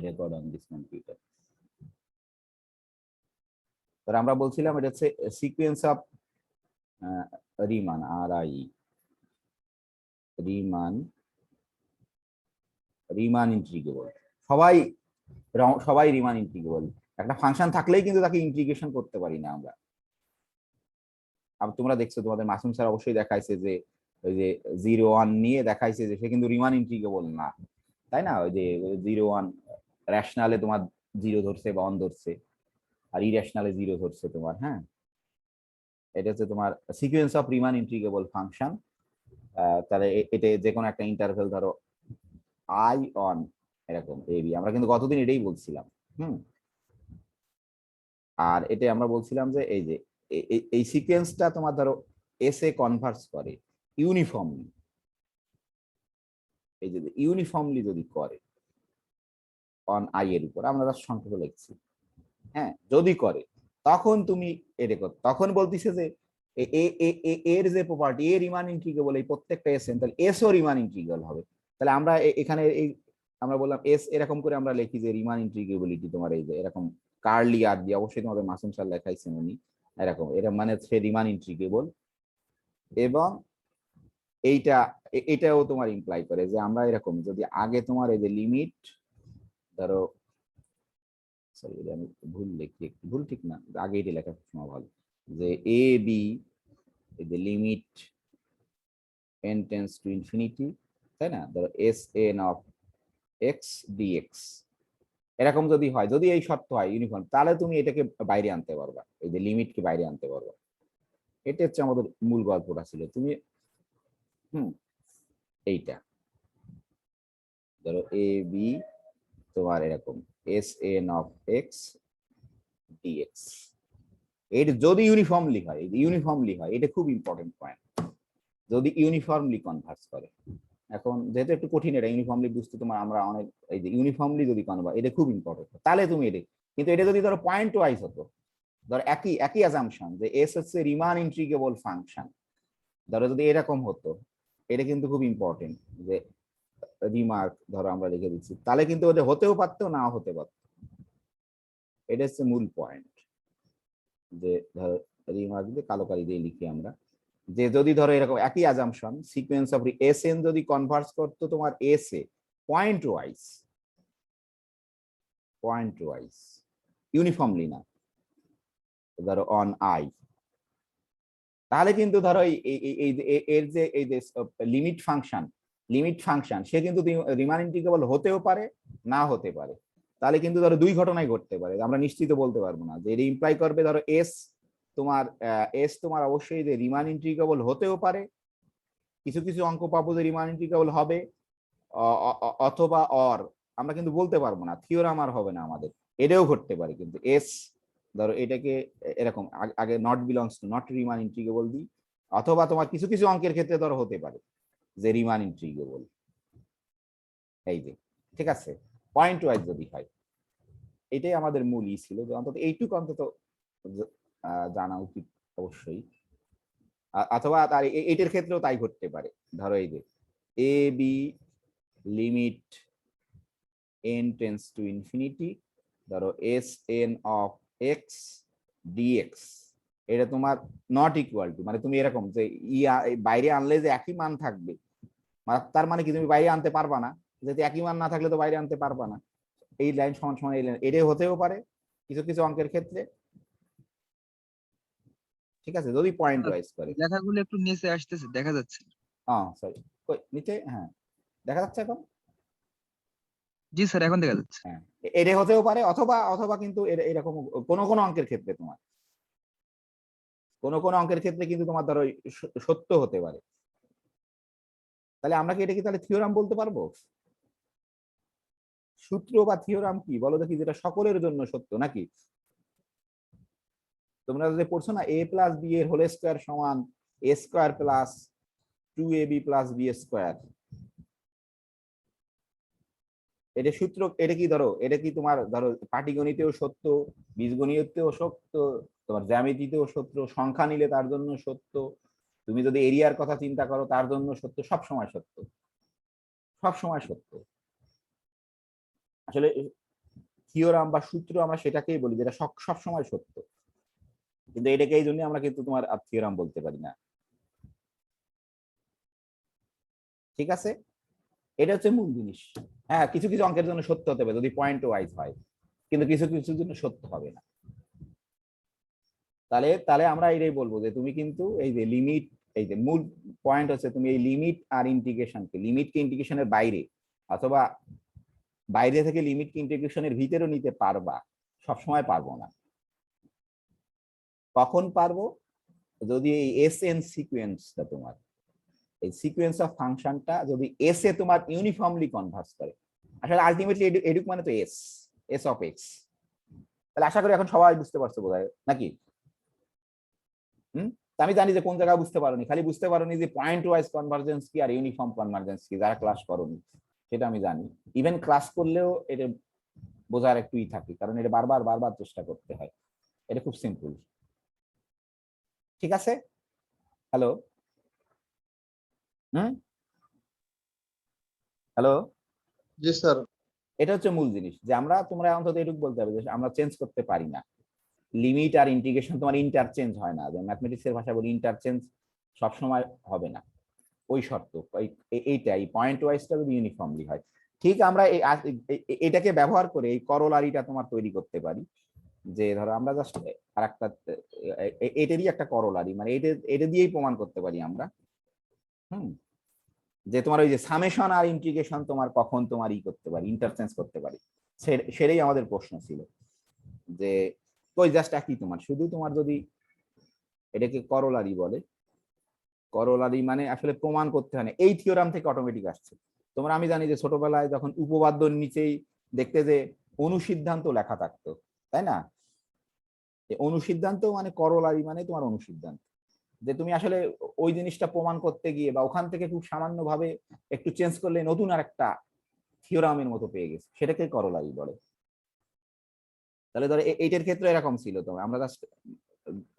Record on this computer. তো আমরা বলছিলাম এটা হচ্ছে sequence of Riman, RI Riman integrable. সবাই সবাই রিমান ইন্টিগ্রেবল। একটা ফাংশন থাকলেই কিন্তু তাকে ইন্টিগ্রেশন করতে পারি না আমরা। তোমরা দেখছো, তোমাদের মাসুম স্যার অবশ্যই দেখাইছে যে ওই যে 0 1 নিয়ে দেখাইছে যে সে কিন্তু রিমান ইন্টিগ্রেবল না, তাই না? ওই যে 0 1 রেশনালে তোমার 0 ধরছে বা 1 ধরছে, আর ইরেশনালে 0 ধরছে তোমার। হ্যাঁ, এটা হচ্ছে তোমার sequence of Riman integrable function. তাহলে এটা যে কোনো একটা ইন্টারভেল ধরো I অন এরকম AB, আমরা কিন্তু গতদিন এটাই বলছিলাম। আর এটা আমরা বলছিলাম যে এই যে এই সিকোয়েন্সটা তোমার ধরো এস এ কনভার্স করে ইউনিফর্মলি। এই যে ইউনিফর্মলি যদি করে অন আই এর উপর, আমরা তার সংখ্যা লিখছি। হ্যাঁ, যদি করে তখন তুমি এটা কর, তখন বলতিছে যে এর যে প্রপার্টি এ রিমান ইন্টিগ্রেবল, এই প্রত্যেকটা এস এন, তাহলে এস ও রিমান ইন্টিগ্রেবল হবে। তাহলে আমরা এখানে এই আমরা বললাম এস এরকম করে আমরা লিখি যে রিমান ইন্টিগ্রেবিলিটি তোমার এই যে এরকম কার্লি আর দিয়ে, অবশ্যই তোমাদের মাসুম স্যার লেখাইছেন উনি এরকম, এটা মানে সে রিমান ইন্টিগ্রেবল। এবং এইটা এটাও তোমার ইমপ্লাই করে যে আমরা এরকম যদি আগে তোমার এই যে লিমিট ধরো, সরি আমি ভুল লিখি, ভুল ঠিক না, আগে এটি লেখার সময় ভালো, যে এ বি এই যে limit n tends to infinity, তাই না? ধরো Sn অফ x dx এরকম যদি হয়, যদি এই শর্ত হয় ইউনিফর্ম, তাহলে তুমি এটাকে বাইরে আনতে পারবা, এই যে লিমিটকে বাইরে আনতে পারবা। এটা হচ্ছে আমাদের মূল গল্পটা ছিল। তুমি এইটা ধরো এ বি তোমার এরকম Sn অফ x dx, এটা যদি ইউনিফর্মলি হয়, ইউনিফর্মলি হয়, এটা খুব ইম্পর্টেন্ট পয়েন্ট, যদি ইউনিফর্মলি কনভার্স করে। এখন যেহেতু একটু কঠিন এটা ইউনিফর্মলি বুঝতে, তোমার আমরা অনেক এই যে ইউনিফর্মলি যদি কনভার্ট, এটা খুব ইম্পর্টেন্ট, তাহলে তুমি এটা। কিন্তু এটা যদি ধরো পয়েন্ট ওয়াইজ হতো, ধরো একই একই অ্যাজাম্পশন যে এস হচ্ছে রিমান ইন্টিগ্রেবল ফাংশন, ধরো যদি এরকম হতো, এটা কিন্তু খুব ইম্পর্টেন্ট যে রিমার্ক ধরো আমরা লিখে দিচ্ছি, তাহলে কিন্তু ওদের হতেও পারতো, না হতে পারতো। এটা হচ্ছে মূল পয়েন্ট, যে ধরো রিমার্ক দিয়ে কালো কালি দিয়ে লিখি আমরা, যে যদি ধরো এরকম একই assumption sequence of S N যদি কনভার্স করতো তোমার S A point wise uniformly না, ধরো অন আই, তাহলে কিন্তু ধরো এর যে এই যে লিমিট ফাংশন সে কিন্তু রিমান ইন্টিগ্রেবল হতেও পারে, না হতে পারে। তাহলে কিন্তু ধরো দুই ঘটনাই ঘটতে পারে, আমরা নিশ্চিত বলতে পারবো না যে এটা ইমপ্লাই করবে ধরো এস তোমার অবশ্যই যে রিমান ইন্টিগ্রেবল হতেও পারে, কিছু কিছু অঙ্ক পাবো যে রিমান ইন্টিগ্রেবল হবে, অথবা আমরা কিন্তু বলতে পারবো না, থিওরাম আর হবে না আমাদের, এটাও ঘটতে পারে। কিন্তু এস ধরো এটাকে এরকম আগে not belongs to not Riman integrable দিই, অথবা তোমার কিছু কিছু অঙ্কের ক্ষেত্রে ধরো হতে পারে যে রিমান ইন্টিগ্রেবল। এই যে ঠিক আছে, পয়েন্ট ওয়াইজ যদি হয়, এটাই আমাদের মূল ছিল, যে অন্তত এইটুকু অন্তত জানা উচিত অবশ্যই। অথবা তার এইটার ক্ষেত্রেও তাই ঘটতে পারে, ধরো এই যে A B limit n tends to infinity, ধরো Sn অফ x dx, এটা তোমার নট ইকুয়াল টু, মানে তুমি এরকম যে বাইরে আনলে যে একই মান থাকবে, তার মানে কি তুমি বাইরে আনতে পারবা না, যেহেতু একই মান না থাকলে তো বাইরে আনতে পারবা না। এই লাইন সমান সমান এই লাইন, এটাই হতেও পারে কিছু কিছু অঙ্কের ক্ষেত্রে। ঠিক আছে, যদি পয়েন্ট ওয়াইজ করে। লেখাগুলো একটু নিচে আসতেছে, দেখা যাচ্ছে। হ্যাঁ সরি, নিচে, হ্যাঁ দেখা যাচ্ছে এখন। জি স্যার, এখন দেখা যাচ্ছে। হ্যাঁ, এটা হতেও পারে, অথবা অথবা কিন্তু এরকম কোনো কোনো অঙ্কের ক্ষেত্রে তোমার কোনো কোনো অঙ্কের ক্ষেত্রে কিন্তু তোমার ধরো সত্য হতে পারে। তাহলে আমরা কি এটাকে তাহলে থিওরাম বলতে পারবো? সূত্র বা থিওরাম কি বলো দেখি, যেটা সকলের জন্য সত্য নাকি? তোমরা যে পড়ছো না, a প্লাস বি এর হোল স্কোয়ার সমান a square plus 2ab plus B square, এটা সূত্র। এটা কি ধরো, এটা কি তোমার ধরো পাটিগণিতেও সত্য, বীজগণিতেও সত্য, তোমার জ্যামিতিতেও সত্য, সংখ্যা নিলে তার জন্য সত্য, তুমি যদি এরিয়ার কথা চিন্তা করো তার জন্য সত্য, সব সময় সত্য, সব সময় সত্য। আসলে থিওরাম বা সূত্র আমরা সেটাকেই বলি যেটা সব সময় সত্য, কিন্তু এটাকে এই জন্য আমরা কিন্তু তোমার থিওরাম বলতে পারি না। ঠিক আছে, এটা হচ্ছে মূল জিনিস। হ্যাঁ, কিছু কিছু অঙ্কের জন্য সত্য হতে পারে যদি পয়েন্ট ওয়াইজ হয়, কিন্তু কিছু কিছুর জন্য সত্য হবে না। তাহলে তাহলে আমরা এটাই বলবো যে তুমি কিন্তু এই যে লিমিট, এই যে মূল পয়েন্ট হচ্ছে তুমি এই লিমিট আর ইন্টিগ্রেশনকে, লিমিটকে ইন্টিগ্রেশনের বাইরে অথবা বাইরে থেকে লিমিটকে ইন্টিগ্রেশনের ভিতরেও নিতে পারবা, সবসময় পারবো না। কখন পারবো? যদি এই এস এন সিকোয়েন্সটা তোমার, এই সিকোয়েন্স অফ ফাংশনটা যদি এস এ তোমার ইউনিফর্মলি কনভার্স করে। আসলে আলটিমেটলি এডুক মানে তো এস, এস অফ এক্স। তাহলে আশা করি এখন সবাই বুঝতে পারছো বোধহয় নাকি? আমি জানি যে কোন জায়গায় বুঝতে পারোনি, খালি বুঝতে পারোনি যে পয়েন্ট ওয়াইজ কনভার্জেন্স কি আর ইউনিফর্ম কনভার্জেন্স কি, যারা ক্লাস করোনি সেটা আমি জানি। ইভেন ক্লাস করলেও এটা বোঝার একটুই থাকে, কারণ এটা বারবার বারবার চেষ্টা করতে হয়। এটা খুব সিম্পল। ঠিক আছে, হ্যালো, হ্যালো। জি স্যার। এটা হচ্ছে মূল জিনিস যে আমরা, তোমরা অন্তত এটুকু বলতে হবে যে আমরা চেঞ্জ করতে পারি না। লিমিট আর ইন্টিগ্রেশন তোমার ইন্টারচেঞ্জ হয় না, যে ম্যাথমেটিক্স এর ভাষা বলি ইন্টারচেঞ্জ সবসময় হবে না। ওই শর্ত এইটাই পয়েন্ট ওয়াইজটা যদি ইউনিফর্মলি হয়। ঠিক আমরা এটাকে ব্যবহার করে এই করোলারিটা তোমার তৈরি করতে পারি, যে ধরো আমরা জাস্ট আর একটা এটারই একটা করোলারি, মানে এটা দিয়েই প্রমাণ করতে পারি আমরা যে তোমার ওই যে সামেশন আর ইন্টিগ্রেশন তোমার কখন তোমার করতে পারি, ইন্টারচেঞ্জ করতে পারি। সেটাই আমাদের প্রশ্ন ছিল যে ওই জাস্ট একই তোমার, শুধু তোমার যদি এটাকে করোলারি বলে, করোলারি মানে আসলে প্রমাণ করতে হয় না, এই থিওরাম থেকে অটোমেটিক আসছে। তোমরা, আমি জানি যে ছোটবেলায় যখন উপপাদ্যর নিচেই দেখতে যে অনুসিদ্ধান্ত লেখা থাকতো, তাই না? অনুসিদ্ধান্ত মানে করোলারি মানে তোমার অনুসিদ্ধান্ত, যে তুমি আসলে ওই জিনিসটা প্রমাণ করতে গিয়ে বা ওখান থেকে খুব সামান্য ভাবে একটু চেঞ্জ করলে নতুন আর একটা থিওরামের মতো পেয়ে গেছে, সেটাকে করোলারি বলে। তাহলে ধরো এইটার ক্ষেত্রে এরকম ছিল, তো আমরা জাস্ট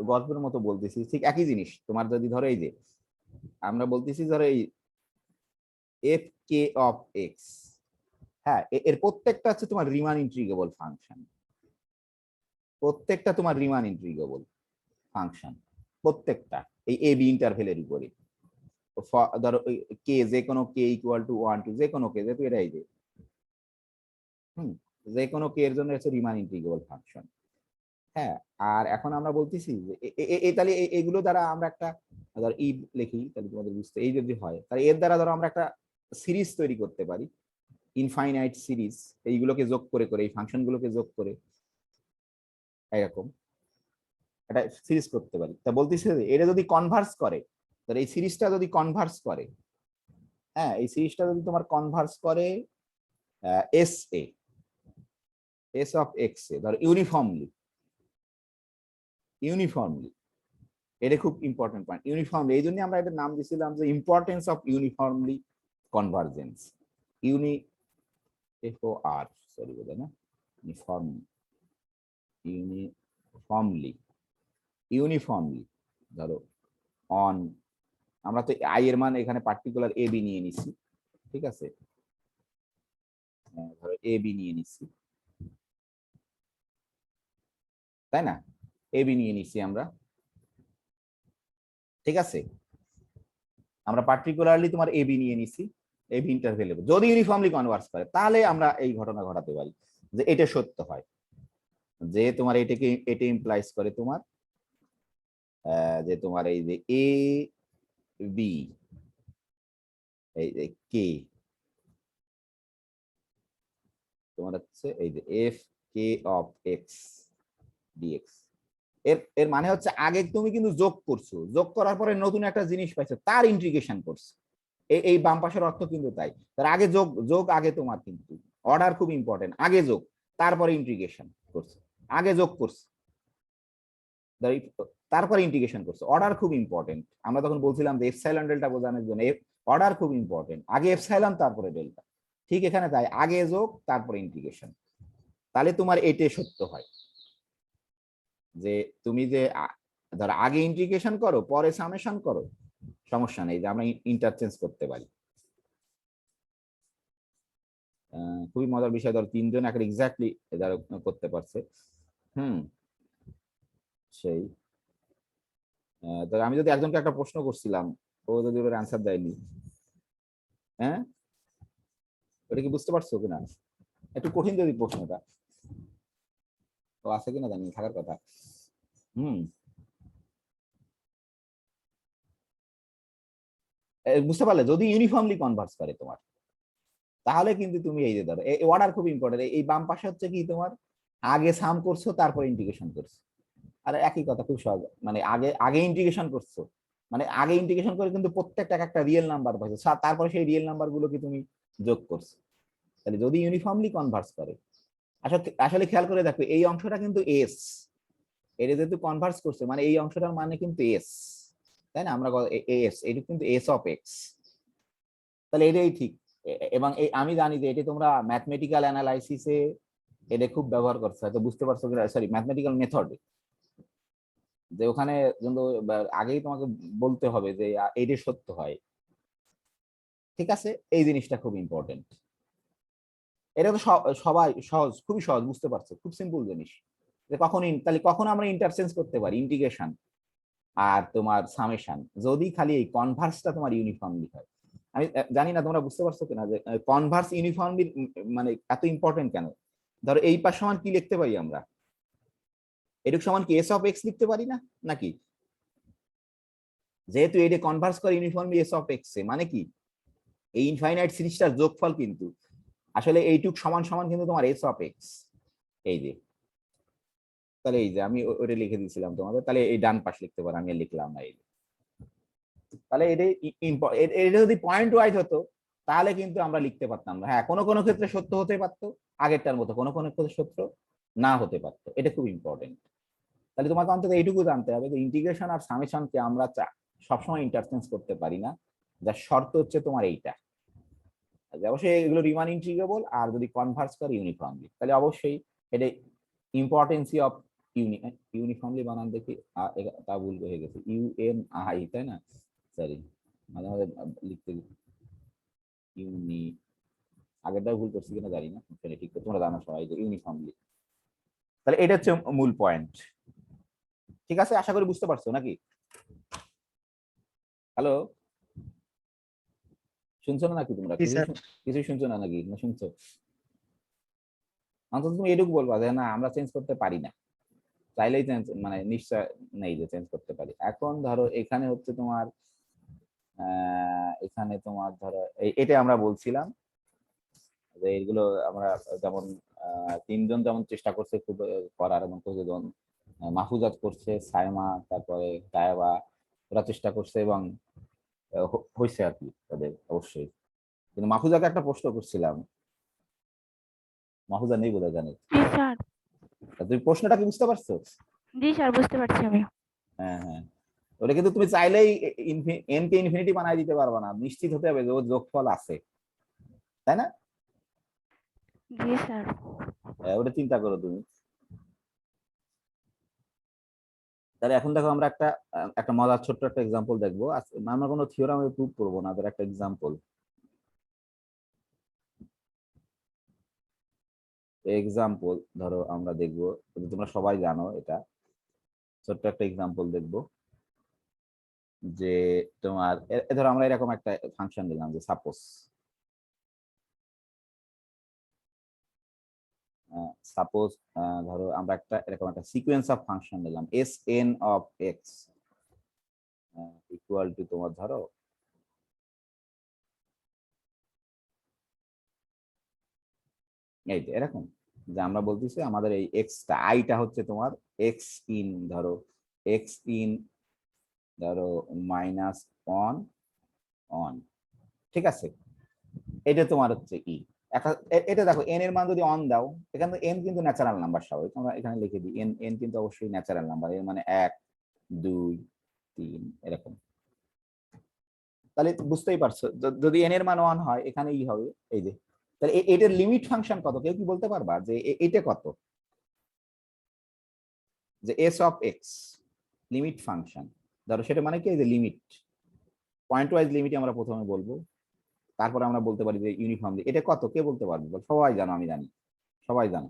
গল্পের মতো বলতেছি, ঠিক একই জিনিস। তোমার যদি ধরো এই যে আমরা বলতেছি ধরো এই এফ কে অফ এক্স, হ্যাঁ, এর প্রত্যেকটা হচ্ছে তোমার রিমান ইন্টিগ্রেবল ফাংশন, প্রত্যেকটা তোমার রিমান ইন্টিগ্রেবল ফাংশন, প্রত্যেকটা এই এ বি ইন্টারভেলের উপরে। ধরো কে, যে কোনো কে ইকুয়াল টু 1 টু যে কোনো কে, যেহেতু এটাই যে যে কোনো কে এর জন্য হচ্ছে রিমান ইন্টিগ্রেবল ফাংশন। হ্যাঁ, আর এখন আমরা বলতেছি যে তাহলে এগুলো দ্বারা আমরা একটা, ধর ই লিখি তাহলে তোমাদের বুঝতে, এই যদি হয় তাহলে এর দ্বারা ধরো আমরা একটা সিরিজ তৈরি করতে পারি, ইনফাইনাইট সিরিজ, এইগুলোকে যোগ করে করে এই ফাংশন গুলোকে যোগ করে এরকম একটা সিরিজ করতে পারি। তা বলতেছি যে এটা যদি কনভার্স করে, তাহলে এই সিরিজটা যদি কনভার্স করে, হ্যাঁ, এই সিরিজটা যদি তোমার কনভার্স করে S A, S of X A, ধর ইউনিফর্মলি, ইউনিফর্মলি, এটা খুব ইম্পর্টেন্ট পয়েন্ট, ইউনিফর্মলি। এই জন্য আমরা এটার নাম দিয়েছিলাম যে importance of uniformly convergence, uni F O R, sorry বোধ না, ইউনিফর্ম, ইউনিফর্মলি, ইউনিফর্মলি ধরো অন, আমরা তো আই এর মান এখানে পার্টিকুলার এ বি নিয়ে নিছি, ঠিক আছে, ধরো এ বি নিয়ে নিছি, তাই না, এ বি নিয়ে নিছি আমরা, ঠিক আছে, আমরা পার্টিকুলারলি তোমার এ বি নিয়ে নিছি, এ বি ইন্টারভেলেবল, যদি ইউনিফর্মলি কনভার্স করে তাহলে আমরা এই ঘটনা ঘটাতে পারি যে এটা সত্য হয়, যে তোমার এটাকে, এটা ইমপ্লাইজ করে তোমার যে তোমার এই যে এ বি, এই যে কে তোমার হচ্ছে এই যে F K of X D X, এর এর মানে হচ্ছে আগে তুমি কিন্তু যোগ করছো, যোগ করার পরে নতুন একটা জিনিস পাইছো, তার ইন্টিগ্রেশন করছো। এই বাম পাশের অর্থ কিন্তু তাই, তার আগে যোগ, যোগ আগে তোমার কিন্তু অর্ডার খুব ইম্পর্টেন্ট, আগে যোগ তারপরে ইন্টিগ্রেশন করছো, আগে যোগ করছো তারপরে ইন্টিগ্রেশন করছো, অর্ডার খুব ইম্পর্টেন্ট। আমরা তখন বলছিলাম যে এপসাইলন ডেল্টা বোঝানোর জন্য অর্ডার খুব ইম্পর্টেন্ট, আগে এপসাইলন তারপরে ডেল্টা, ঠিক এখানে তাই, আগে যোগ তারপরে ইন্টিগ্রেশন। তাহলে তোমার এটাই সত্য হয় যে তুমি যে ধরো আগে ইন্টিগ্রেশন করো পরে সামেশন করো, সমস্যা নেই, যে আমরা ইন্টারচেঞ্জ করতে পারি। খুবই মজার বিষয়, ধরো তিনজন একটা এক্স্যাক্টলি ধরো করতে পারছে। হুম, সেই ধরো আমি যদি একজনকে একটা প্রশ্ন করছিলাম, ও যদি ওর অ্যান্সার দেয়নি, হ্যাঁ, ওটা কি বুঝতে পারছো কিনা? একটু কঠিন যদি প্রশ্নটা, তো আছে কিনা জানি না, থাকার কথা। হুম, বুঝতে পারলে যদি ইউনিফর্মলি কনভার্স করে তোমার, তাহলে কিন্তু তুমি এই যে ধরো এই অর্ডার খুব ইম্পর্টেন্ট। এই বাম পাশে হচ্ছে কি তোমার, আগে সাম করছো তারপর ইন্টিগ্রেশন করছো, আর একই কথা, খুব সহজ। মানে আগে আগে ইন্টিগ্রেশন করছো, মানে আগে ইন্টিগ্রেশন করে কিন্তু প্রত্যেকটা একটা রিয়েল নাম্বার পাইছো, তারপরে সেই রিয়েল নাম্বার গুলোকে তুমি যোগ করছো। তাহলে যদি ইউনিফর্মলি কনভার্স করে, আসলে আসলে খেয়াল করে দেখো এই অংশটা কিন্তু এস, এটা যেহেতু কনভার্স করছে মানে এই অংশটার মানে কিন্তু এস, তাই না? আমরা এস, এটা কিন্তু এস অফ এক্স, তাহলে এটাই ঠিক। এবং আমি জানি যে এটা তোমরা ম্যাথমেটিক্যাল অ্যানালাইসিসে এটা খুব ব্যবহার করছো, হয়তো বুঝতে পারছো, সরি ম্যাথমেটিক্যাল মেথডে, যে ওখানে কিন্তু আগেই তোমাকে বলতে হবে যে এইটা সত্য হয়। ঠিক আছে, এই জিনিসটা খুব ইম্পর্টেন্ট। এটা তো সবাই সহজ, খুবই সহজ, বুঝতে পারছো, খুব সিম্পল জিনিস। যে কখন তাহলে কখন আমরা ইন্টারচেঞ্জ করতে পারি ইন্টিগ্রেশন আর তোমার সামেশন, যদি খালি এই কনভার্সটা তোমার ইউনিফর্মলি হয়। আমি জানি না তোমরা বুঝতে পারছো কিনা যে কনভার্স ইউনিফর্মলি মানে এত ইম্পর্টেন্ট কেন। ধরো এই পাশ সমান কি লিখতে পারি আমরা, এটুক সমান কি এস অফ এক্স লিখতে পারি না নাকি? যেহেতু এটা কনভার্স করে ইউনিফর্মলি এস অফ এক্স এ, মানে কি এই ইনফাইনাইট সিরিজটার যোগফল কিন্তু আসলে এইটুক সমান সমান কিন্তু তোমার এস অফ এক্স। এই যে, তাহলে এই যে আমি ওটা লিখে দিয়েছিলাম তোমাদের, তাহলে এই ডান পাশ লিখতে পারো, আমি আর লিখলাম না। এই তাহলে এটা যদি পয়েন্ট ওয়াইজ হতো তাহলে কিন্তু আমরা লিখতে পারতাম না। হ্যাঁ, কোনো কোনো ক্ষেত্রে সত্য হতে পারতো আগেরটার মতো, কোনো কোনো ক্ষেত্রে সত্য না হতে পারতো, এটা খুব ইম্পর্টেন্ট। তাহলে তোমাকে অন্তত এইটুকু জানতে হবে যে ইন্টিগ্রেশন আর সামেশনকে আমরা সবসময় ইন্টারচেঞ্জ করতে পারি না, যার শর্ত হচ্ছে তোমার এইটা, অবশ্যই এগুলো রিমান ইন্টিগ্রেবল আর যদি কনভার্স করে ইউনিফর্মলি, তাহলে অবশ্যই এটা ইম্পর্টেন্সি অফ ইউনিফর্মলি বানান দেখি, তা ভুল হয়ে গেছে, ইউএনআই, তাই না? সরি, মাঝে মাঝে লিখতে ইউনি, আগেরটা ভুল করছি কিনা জানি না, ঠিক তোমরা জানো সবাই যে ইউনিফর্মলি। তাহলে এটা হচ্ছে মূল পয়েন্ট। ঠিক আছে, আশা করি বুঝতে পারছো নাকি? হ্যালো, শুনছো না নাকি তোমরা? জি কিছু স্যার। কিছুই শুনছো না নাকি, না শুনছো? অন্তত তুমি এটুকু বলবা যে না আমরা চেঞ্জ করতে পারি না, চাইলেই চেঞ্জ মানে নিশ্চয় নেই যে চেঞ্জ করতে পারি। এখন ধরো এখানে হচ্ছে তোমার এখানে তোমার ধরো এটা আমরা বলছিলাম যে এইগুলো আমরা যেমন তিনজন যেমন চেষ্টা করছে খুব করার মতো, যেমন মাহফুজাত করছে, সাইমা, তারপরে কায়াবা, ওরা চেষ্টা করছে এবং হয়েছে আর কি তাদের অবশ্যই। কিন্তু মাহফুজাকে একটা প্রশ্ন করছিলাম, মাহফুজা নেই বোধহয়, জানি। জি স্যার। তুমি প্রশ্নটা কি বুঝতে পারছো? জি স্যার, বুঝতে পারছি আমি। হ্যাঁ হ্যাঁ, ওটা কিন্তু তুমি চাইলেই এন কে ইনফিনিটি বানাই দিতে পারবে না, নিশ্চিত হতে হবে যে ওর যোগফল আছে, তাই না? জি স্যার। ওটা চিন্তা করো তুমি। তাহলে এখন দেখো আমরা একটা একটা মজার ছোট্ট একটা এক্সাম্পল দেখবো। আমরা কোনো থিওরাম প্রুভ করবো না, ধর একটা এক্সাম্পল। এক্সাম্পল ধরো আমরা দেখবো, তোমরা সবাই জানো এটা, ছোট্ট একটা এক্সাম্পল দেখবো যে তোমার ধরো আমরা এরকম একটা ফাংশন দিলাম যে সাপোজ সাপোজ ধরো আমরা একটা এরকম একটা সিকোয়েন্স অফ ফাংশন দিলাম S N of x equal to তোমার ধরো এই যে এরকম, যে আমরা বলতেছি আমাদের এই এক্সটা আইটা হচ্ছে তোমার এক্স ইন ধরো এক্স ইন ধরো মাইনাস ওয়ান অন, ঠিক আছে? এটা তোমার হচ্ছে ই। এটা দেখো এন এর মান যদি অন দাও, এখানে এন কিন্তু ন্যাচারাল নাম্বার, সবাই আমরা এখানে লিখে দিই এন, এন কিন্তু অবশ্যই ন্যাচারাল নাম্বার, এর মানে 1 2 3 এরকম। তাহলে বুঝতেই পারছো যদি এন এর মান 1 হয় এখানে ই হবে এই যে। তাহলে এটার লিমিট ফাংশন কত, কেউ কি বলতে পারবা যে এটা কত? যে S of x limit function, ধরো সেটা মানে কি, এই যে লিমিট, পয়েন্ট ওয়াইজ লিমিট আমরা প্রথমে বলবো, তারপরে আমরা বলতে পারি যে ইউনিফর্মলি। এটা কত কে বলতে পারবে? সবাই জানো, আমি জানি সবাই জানো।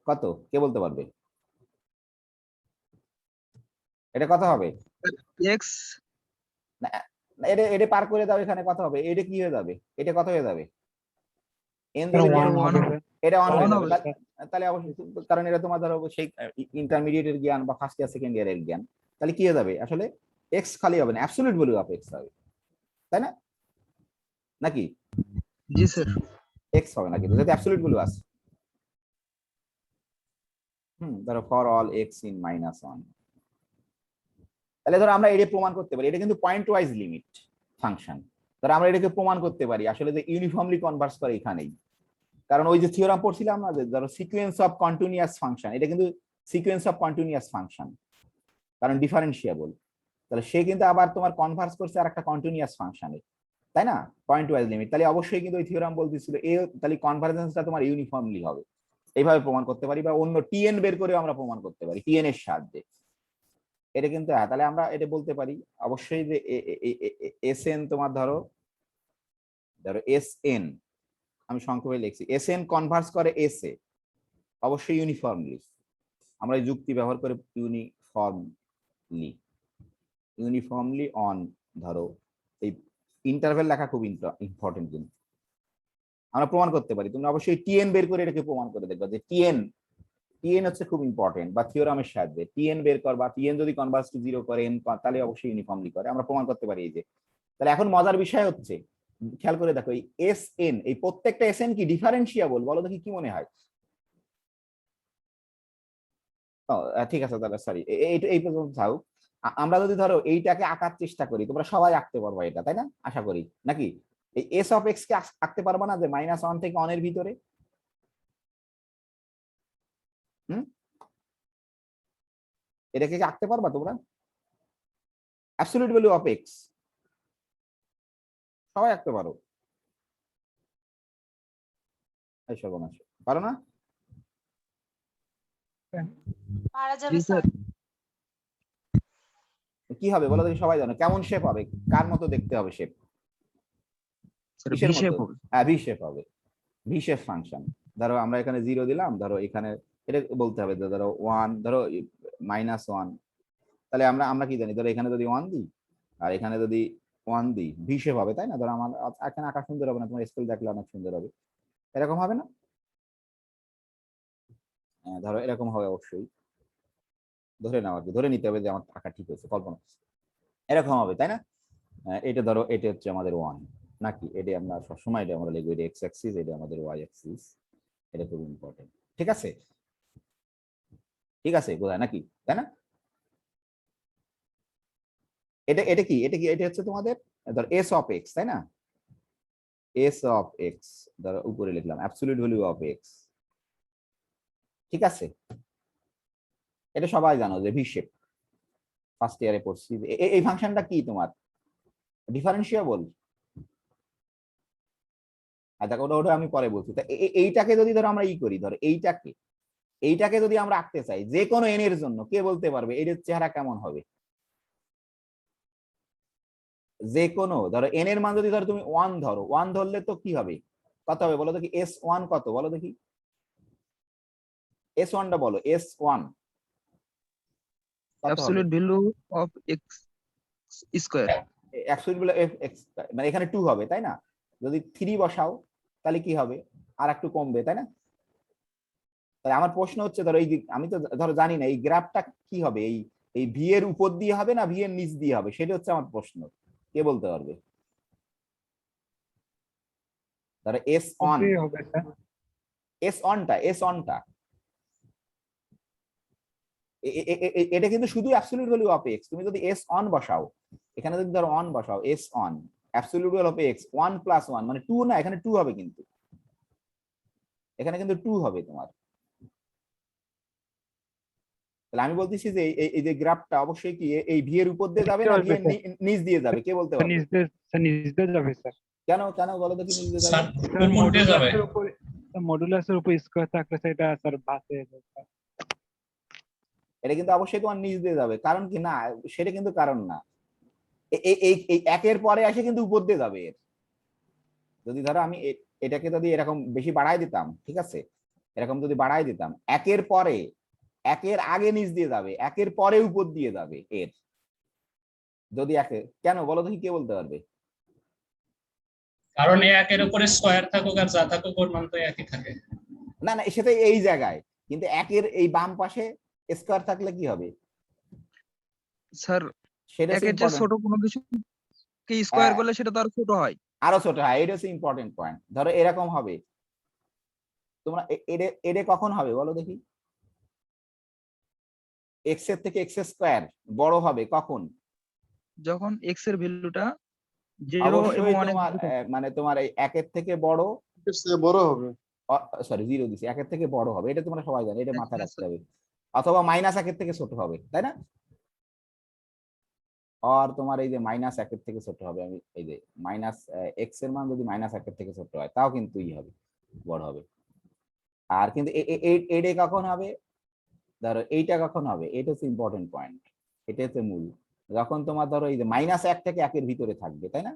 কত কে বলতে পারবে? এটা কত হবে? এক্স না, এটা এটা পার করে দাও, এখানে কত হবে? এটা কি হয়ে যাবে? এটা কত হয়ে যাবে? এন যদি ওয়ান বলো, হবে এটা অন হয়ে ওয়ান যাবে। হবে স্যার। তাহলে অবশ্যই কারণ এটা তোমার ধরো সেই ইন্টারমিডিয়েটের জ্ঞান বা ফার্স্ট ইয়ার সেকেন্ড ইয়ারের জ্ঞান। তাহলে কি হয়ে যাবে? আসলে এক্স খালি হবে না, অ্যাবসলিউট ভ্যালু অফ এক্স হবে, তাই না? নাকি জি স্যার। এক্স হবে না, কিন্তু যদি অ্যাবসলিউট ভ্যালু আছে। ধরো ফর অল এক্স ইন -1, তাহলে ধরো আমরা এটা প্রমাণ করতে পারি, এটা কিন্তু পয়েন্ট ওয়াইজ লিমিট ফাংশন। ধরো আমরা এটাকে প্রমাণ করতে পারি আসলে যে ইউনিফর্মলি কনভার্স করে এখানেই। কারণ ওই যে থিওরাম পড়ছিলাম না যে ধরো সিকোয়েন্স অফ কন্টিনিউয়াস ফাংশন, এটা কিন্তু সিকোয়েন্স অফ কন্টিনিউয়াস ফাংশন, কারণ ডিফারেন্সিয়েবল। তাহলে সে কিন্তু আবার তোমার কনভার্স করছে আর একটা কন্টিনিউয়াস ফাংশনে, তাই না? Point wise limit. তাহলে অবশ্যই কিন্তু ওই থিওরাম বলতেছিল তাহলে কনভার্জেন্সটা তোমার ইউনিফর্মলি হবে। এইভাবে প্রমাণ করতে পারি, বা অন্য টিএন বের করে আমরা প্রমাণ করতে পারি টিএন এর সাহায্যে। এটা কিন্তু তাহলে আমরা এটা বলতে পারি অবশ্যই যে এস এন তোমার ধরো ধরো এস এন, আমি সংক্ষেপে লিখছি, এস এন কনভার্স করে এস এ, অবশ্যই ইউনিফর্মলি। আমরা এই যুক্তি ব্যবহার করে ইউনিফর্মলি অন, ধরো এই ইন্টারভেল লেখা খুব ইম্পর্টেন্ট, কিন্তু আমরা প্রমাণ করতে পারি। তুমি অবশ্যই টিএন বের করে এটাকে প্রমাণ করে দেখবা যে টিএন টিএন হচ্ছে খুব ইম্পর্টেন্ট, বা থিওরামের সাহায্যে টিএন বের কর, বা টিএন যদি কনভার্স টু 0 করে এন, তাহলে অবশ্যই ইউনিফর্মলি করে, আমরা প্রমাণ করতে পারি। এই যে তাহলে এখন মজার বিষয় হচ্ছে, খেয়াল করে দেখো এই এস এন, এই প্রত্যেকটা এস এন কি ডিফারেন্সিয়েবল? বলো দেখি কি মনে হয়? ঠিক আছে, তাহলে সরি, এই পর্যন্ত থাও। আমরা যদি ধরো এইটাকে আঁকার চেষ্টা করি, তোমরা সবাই আঁকতে পারবা এটা, তাই না? আশা করি, নাকি? এই এস অফ এক্স কে আঁকতে পারবা না যে -1 থেকে অনের ভিতরে? হুম, এটাকে কি আঁকতে পারবা তোমরা? অ্যাবসলিউট ভ্যালু অফ এক্স সবাই আঁকতে পারো? এই সর্বনাশ, পারো না? পারা জি যাবে স্যার। স্যার। কি হবে বলো দেখি, সবাই জানো কেমন শেপ হবে? কার মতো দেখতে হবে শেপ? স্যার কিসের ভি মতো? শেপ হবে। হ্যাঁ, ভি শেপ হবে। V shape function. ধরো আমরা এখানে 0 দিলাম, ধরো এখানে এটা বলতে হবে যে ধরো 1, ধরো -1, তাহলে আমরা আমরা কি জানি, ধরো এখানে যদি 1 দিই আর এখানে যদি 1 দিই, ভি শেপ হবে, তাই না? ধরো আমার এখানে আঁকা সুন্দর হবে না, তোমার স্কেল দেখলে অনেক সুন্দর হবে, এরকম হবে না? ধরো এরকম হবে অবশ্যই, ধরে নাও আর কি, ধরে নিতে হবে যে আমার আঁকা ঠিক হয়েছে, কল্পনা এরকম হবে, তাই না? এটা ধরো এটা হচ্ছে আমাদের 1, নাকি? এটা আমরা সবসময় এটা আমরা লিখবো, এটা এক্স অ্যাক্সিস, এটা আমাদের ওয়াই অ্যাক্সিস। এটা খুব ইম্পর্টেন্ট, ঠিক আছে? ঠিক আছে, বোঝায় নাকি, তাই না? এটা এটা কি, এটা কি, এটা হচ্ছে তোমাদের ধর এস অফ এক্স, তাই না? এস অফ এক্স, ধরো উপরে লিখলাম অ্যাবসলিউট ভ্যালু অফ এক্স, ঠিক আছে? এটা সবাই জানো যে ভি শেপ, ফার্স্ট ইয়ারে পড়ছি। এই ফাংশনটা কি তোমার ডিফারেন্সিয়েবল? আর দেখো ওটা ওটা আমি পরে বলছি। তা এইটাকে যদি ধরো আমরা করি, ধরো এইটাকে যদি আমরা আঁকতে চাই যে কোনো এন এর জন্য, কে বলতে পারবে এর চেহারা কেমন হবে? যে কোনো ধরো এন এর মান যদি ধরো তুমি 1 ধরো, 1 ধরলে তো কি হবে? কত হবে বলো দেখি? S1 কত বলো দেখি? S1 টা বলো, S1 কত হবে? Absolute value of x square. Absolute value F x, মানে এখানে 2 হবে, তাই না? যদি 3 বসাও তাহলে কি হবে? আর একটু কমবে, তাই না? তাহলে আমার প্রশ্ন হচ্ছে, ধরো এই আমি তো ধরো জানি না এই গ্রাফটা কি হবে, এই এই ভি এর উপর দিয়ে হবে না ভি এর নিচ দিয়ে হবে, সেটা হচ্ছে আমার প্রশ্ন, কে বলতে পারবে? ধরো এস অন, হবে স্যার। এস অনটা এটা কিন্তু শুধু অ্যাবসলিউট ভ্যালু অফ এক্স। তুমি যদি এস অন বসাও, এখানে যদি ধরো অন বসাও, S on absolute value of x 1 + 1 মানে 2 না, এখানে 2 হবে, কিন্তু এখানে কিন্তু 2 হবে তোমার। তাহলে আমি বলতেছি যে এই যে গ্রাফটা অবশ্যই কি এই ভি এর উপর দিয়ে যাবে না ভি এর নিচ দিয়ে যাবে, কে বলতে পারবে? নিচ দিয়ে যাবে স্যার। কেন কেন বলো তো, কি নিচ দিয়ে যাবে? স্যার মডুলাসের উপর স্কয়ার থাকলে সেটা স্যার বাসে যাবে স্যার। এটা কিন্তু অবশ্যই তোমার নিচ দিয়ে যাবে, কারণ কি না, সেটা কিন্তু কারণ না। এই একের পরে আসে কিন্তু উপর দিয়ে যাবে এর, যদি ধরো আমি এটাকে যদি এরকম বেশি বাড়াই দিতাম, ঠিক আছে, এরকম যদি বাড়াই দিতাম, একের পরে একের আগে নিচ দিয়ে যাবে, একের পরে উপর দিয়ে যাবে এর, যদি একে, কেন বলো দেখি, কে বলতে পারবে? কারণ এ একের উপরে স্কয়ার থাকুক আর যা থাকুক ওর মান তো একই থাকে। না না, সেটা এই জায়গায়, কিন্তু একের এই বাম পাশে স্কয়ার থাকলে কি হবে স্যার সেটা হচ্ছে একের যে important। ছোট কোনো কিছু কে স্কোয়ার হ্যাঁ, করলে সেটা তো আরো ছোট হয়। আরো ছোট হয়, এটা হচ্ছে ইম্পর্টেন্ট পয়েন্ট। ধরো এরকম হবে, তোমরা এডে কখন হবে বলো দেখি, এক্স এর থেকে এক্স স্কয়ার বড় হবে কখন? যখন এক্স এর ভ্যালুটা 0 এবং অবশ্যই অনেক তোমার বড় থাকে। মানে তোমার এই একের থেকে বড়, এর চেয়ে বড় হবে। সরি জিরো দিছি, একের থেকে বড় হবে, এটা তোমরা সবাই জানো, এটা হ্যাঁ, মাথায় হ্যাঁ, রাখতে হবে। অথবা মাইনাস একের থেকে ছোট হবে, তাই না? আর তোমার এই যে মাইনাস একের থেকে ছোট হবে, আমি এই যে মাইনাস এক্স এর মান যদি মাইনাস একের থেকে ছোট হয় তাও কিন্তু ই হবে, বড় হবে। আর কিন্তু এডে কখন হবে, ধরো এইটা কখন হবে, এটা হচ্ছে ইম্পর্টেন্ট পয়েন্ট, এটা হচ্ছে মূল। যখন তোমার ধরো এই যে মাইনাস এক থেকে একের ভিতরে থাকবে, তাই না,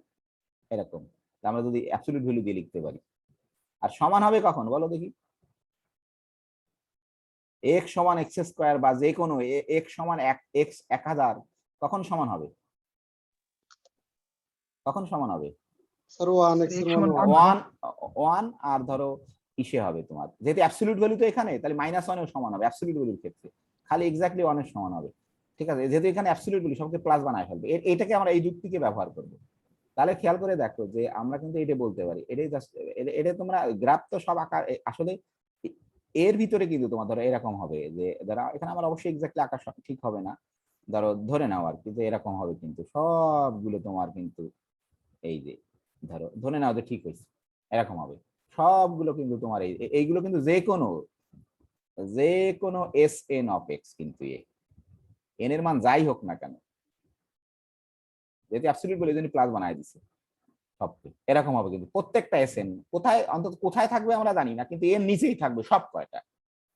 এরকম, আমরা যদি অ্যাবসলিউট ভ্যালু দিয়ে লিখতে পারি। আর সমান হবে কখন বলো দেখি, এক্স সমান এক্স স্কোয়ার বা যে কোনো এক্স সমান এক্স 1000 কখন সমান হবে, কখন সমান হবে? স্যার 1 এক্স এর X মান সমান 1। ওয়ান, ওয়ান, আর ধরো ইসে হবে তোমার, যেহেতু অ্যাবসলিউট ভ্যালু তো এখানে, তাহলে মাইনাস ওয়ানেও সমান হবে অ্যাবসলিউট ভ্যালুর ক্ষেত্রে, খালি এক্স্যাক্টলি ওয়ানের সমান হবে। ঠিক আছে, যেহেতু এখানে অ্যাবসলিউট ভ্যালু সবকে প্লাস বানায় ফেলবে, এটাকে আমরা এই যুক্তিকে ব্যবহার করবো। তাহলে খেয়াল করে দেখো যে আমরা কিন্তু এটা বলতে পারি, এটাই জাস্ট, এটা তোমরা গ্রাফ তো সব আকার আসলে এর ভিতরে কিন্তু তোমার ধরো এরকম হবে যে, ধরো এখানে আমার অবশ্যই এক্স্যাক্টলি আকার ঠিক হবে না, ধরো ধরে নাও আর কি যে এরকম হবে, কিন্তু সবগুলো তোমার কিন্তু এই যে ধরো ধরে নাও যে ঠিক হয়েছে, এরকম হবে সবগুলো কিন্তু তোমার এইগুলো কিন্তু যে কোনো এস এন অফ এক্স, কিন্তু এন এর মান যাই হোক না কেন, যেহেতু অ্যাবসলিউট বলে জন্য প্লাস বানায় দিছে সবকে, এরকম হবে কিন্তু প্রত্যেকটা এস এন, কোথায় অন্তত কোথায় থাকবে আমরা জানি না, কিন্তু এর নিচেই থাকবে সব কয়টা,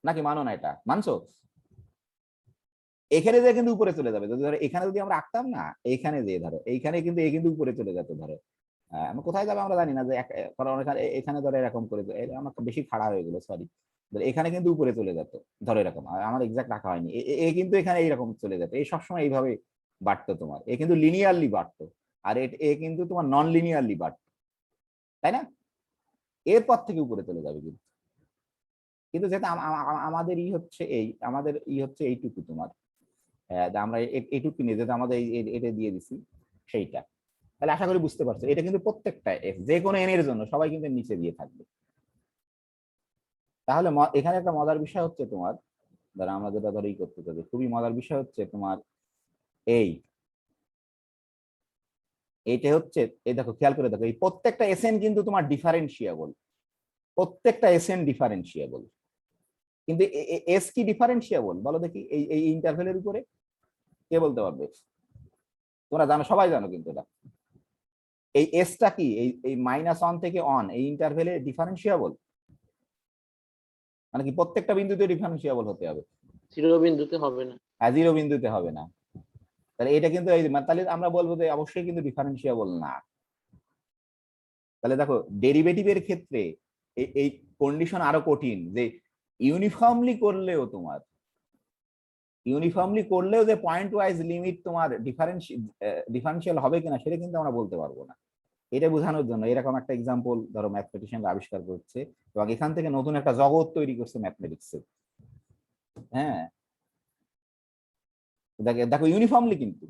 নাকি মানো না এটা, মানছো? এখানে যে কিন্তু উপরে চলে যাবে, যদি ধরো এখানে যদি আমরা আঁকতাম না, এইখানে যে ধরো এইখানে কিন্তু এ কিন্তু উপরে চলে যেত, ধরো আমরা কোথায় যাবে আমরা জানি না, যে কারণ এখানে ধরো এরকম করে, আমার বেশি খাড়া হয়ে গেলো সরি, এখানে কিন্তু উপরে চলে যেত, ধরো এরকম, আমার এক্সাক্ট রাখা হয়নি, এ কিন্তু এখানে এইরকম চলে যেত, এই সবসময় এইভাবে বাড়তো তোমার, এ কিন্তু লিনিয়ারলি বাড়তো, আর এ কিন্তু তোমার নন লিনিয়ারলি বাড়তো, তাই না? এরপর থেকে উপরে চলে যাবে কিন্তু, কিন্তু যেটা আমাদের আমাদের হচ্ছে এইটুকু তোমার, আমরা এইটুকু নিয়ে যেটা আমাদের এটা দিয়ে দিছি সেইটা। তাহলে আশা করি বুঝতে পারছো, এটা কিন্তু প্রত্যেকটা যে কোনো এন এর জন্য সবাই কিন্তু নিচে দিয়ে থাকবে। তাহলে এখানে একটা মজার বিষয় হচ্ছে তোমার, ধরো আমরা যেটা ধরো করতে চাই, খুবই মজার বিষয় হচ্ছে তোমার এইটা হচ্ছে, এই দেখো খেয়াল করে দেখো, এই প্রত্যেকটা এসএন কিন্তু তোমার ডিফারেন্সিয়েবল, প্রত্যেকটা এসএন ডিফারেন্সিয়েবল, কিন্তু এস কি ডিফারেন্সিয়েবল বলো দেখি এই ইন্টারভেলের উপরে, কে বলতে পারবে? তোমরা জানো, সবাই জানো কিন্তু এটা, এই এসটা কি এই -1 থেকে অন এই ইন্টারভেলে ডিফারেন্সিয়েবল, মানে কি প্রত্যেকটা বিন্দুতে ডিফারেন্সিয়েবল হতে হবে? শিরোবিন্দুতে হবে না। হ্যাঁ, 0 বিন্দুতে হবে না। তাহলে এটা কিন্তু এই তাহলে আমরা বলবো যে অবশ্যই কিন্তু ডিফারেন্সিয়েবল না। তাহলে দেখো ডেরিভেটিভের ক্ষেত্রে এই কন্ডিশন আরো কঠিন, যে ইউনিফর্মলি করলেও যে পয়েন্ট ওয়াইজ লিমিট তোমার ডিফারেন্সিয়াল হবে কিনা সেটা কিন্তু আমরা বলতে পারবো না। এটা বোঝানোর জন্য এরকম একটা এক্সাম্পল ধরো ম্যাথমেটিশিয়ানরা আবিষ্কার করছে, এবং এখান থেকে নতুন একটা জগৎ তৈরি করছে ম্যাথমেটিক্সে। হ্যাঁ, দেখো ইউনিফর্মলি কিন্তু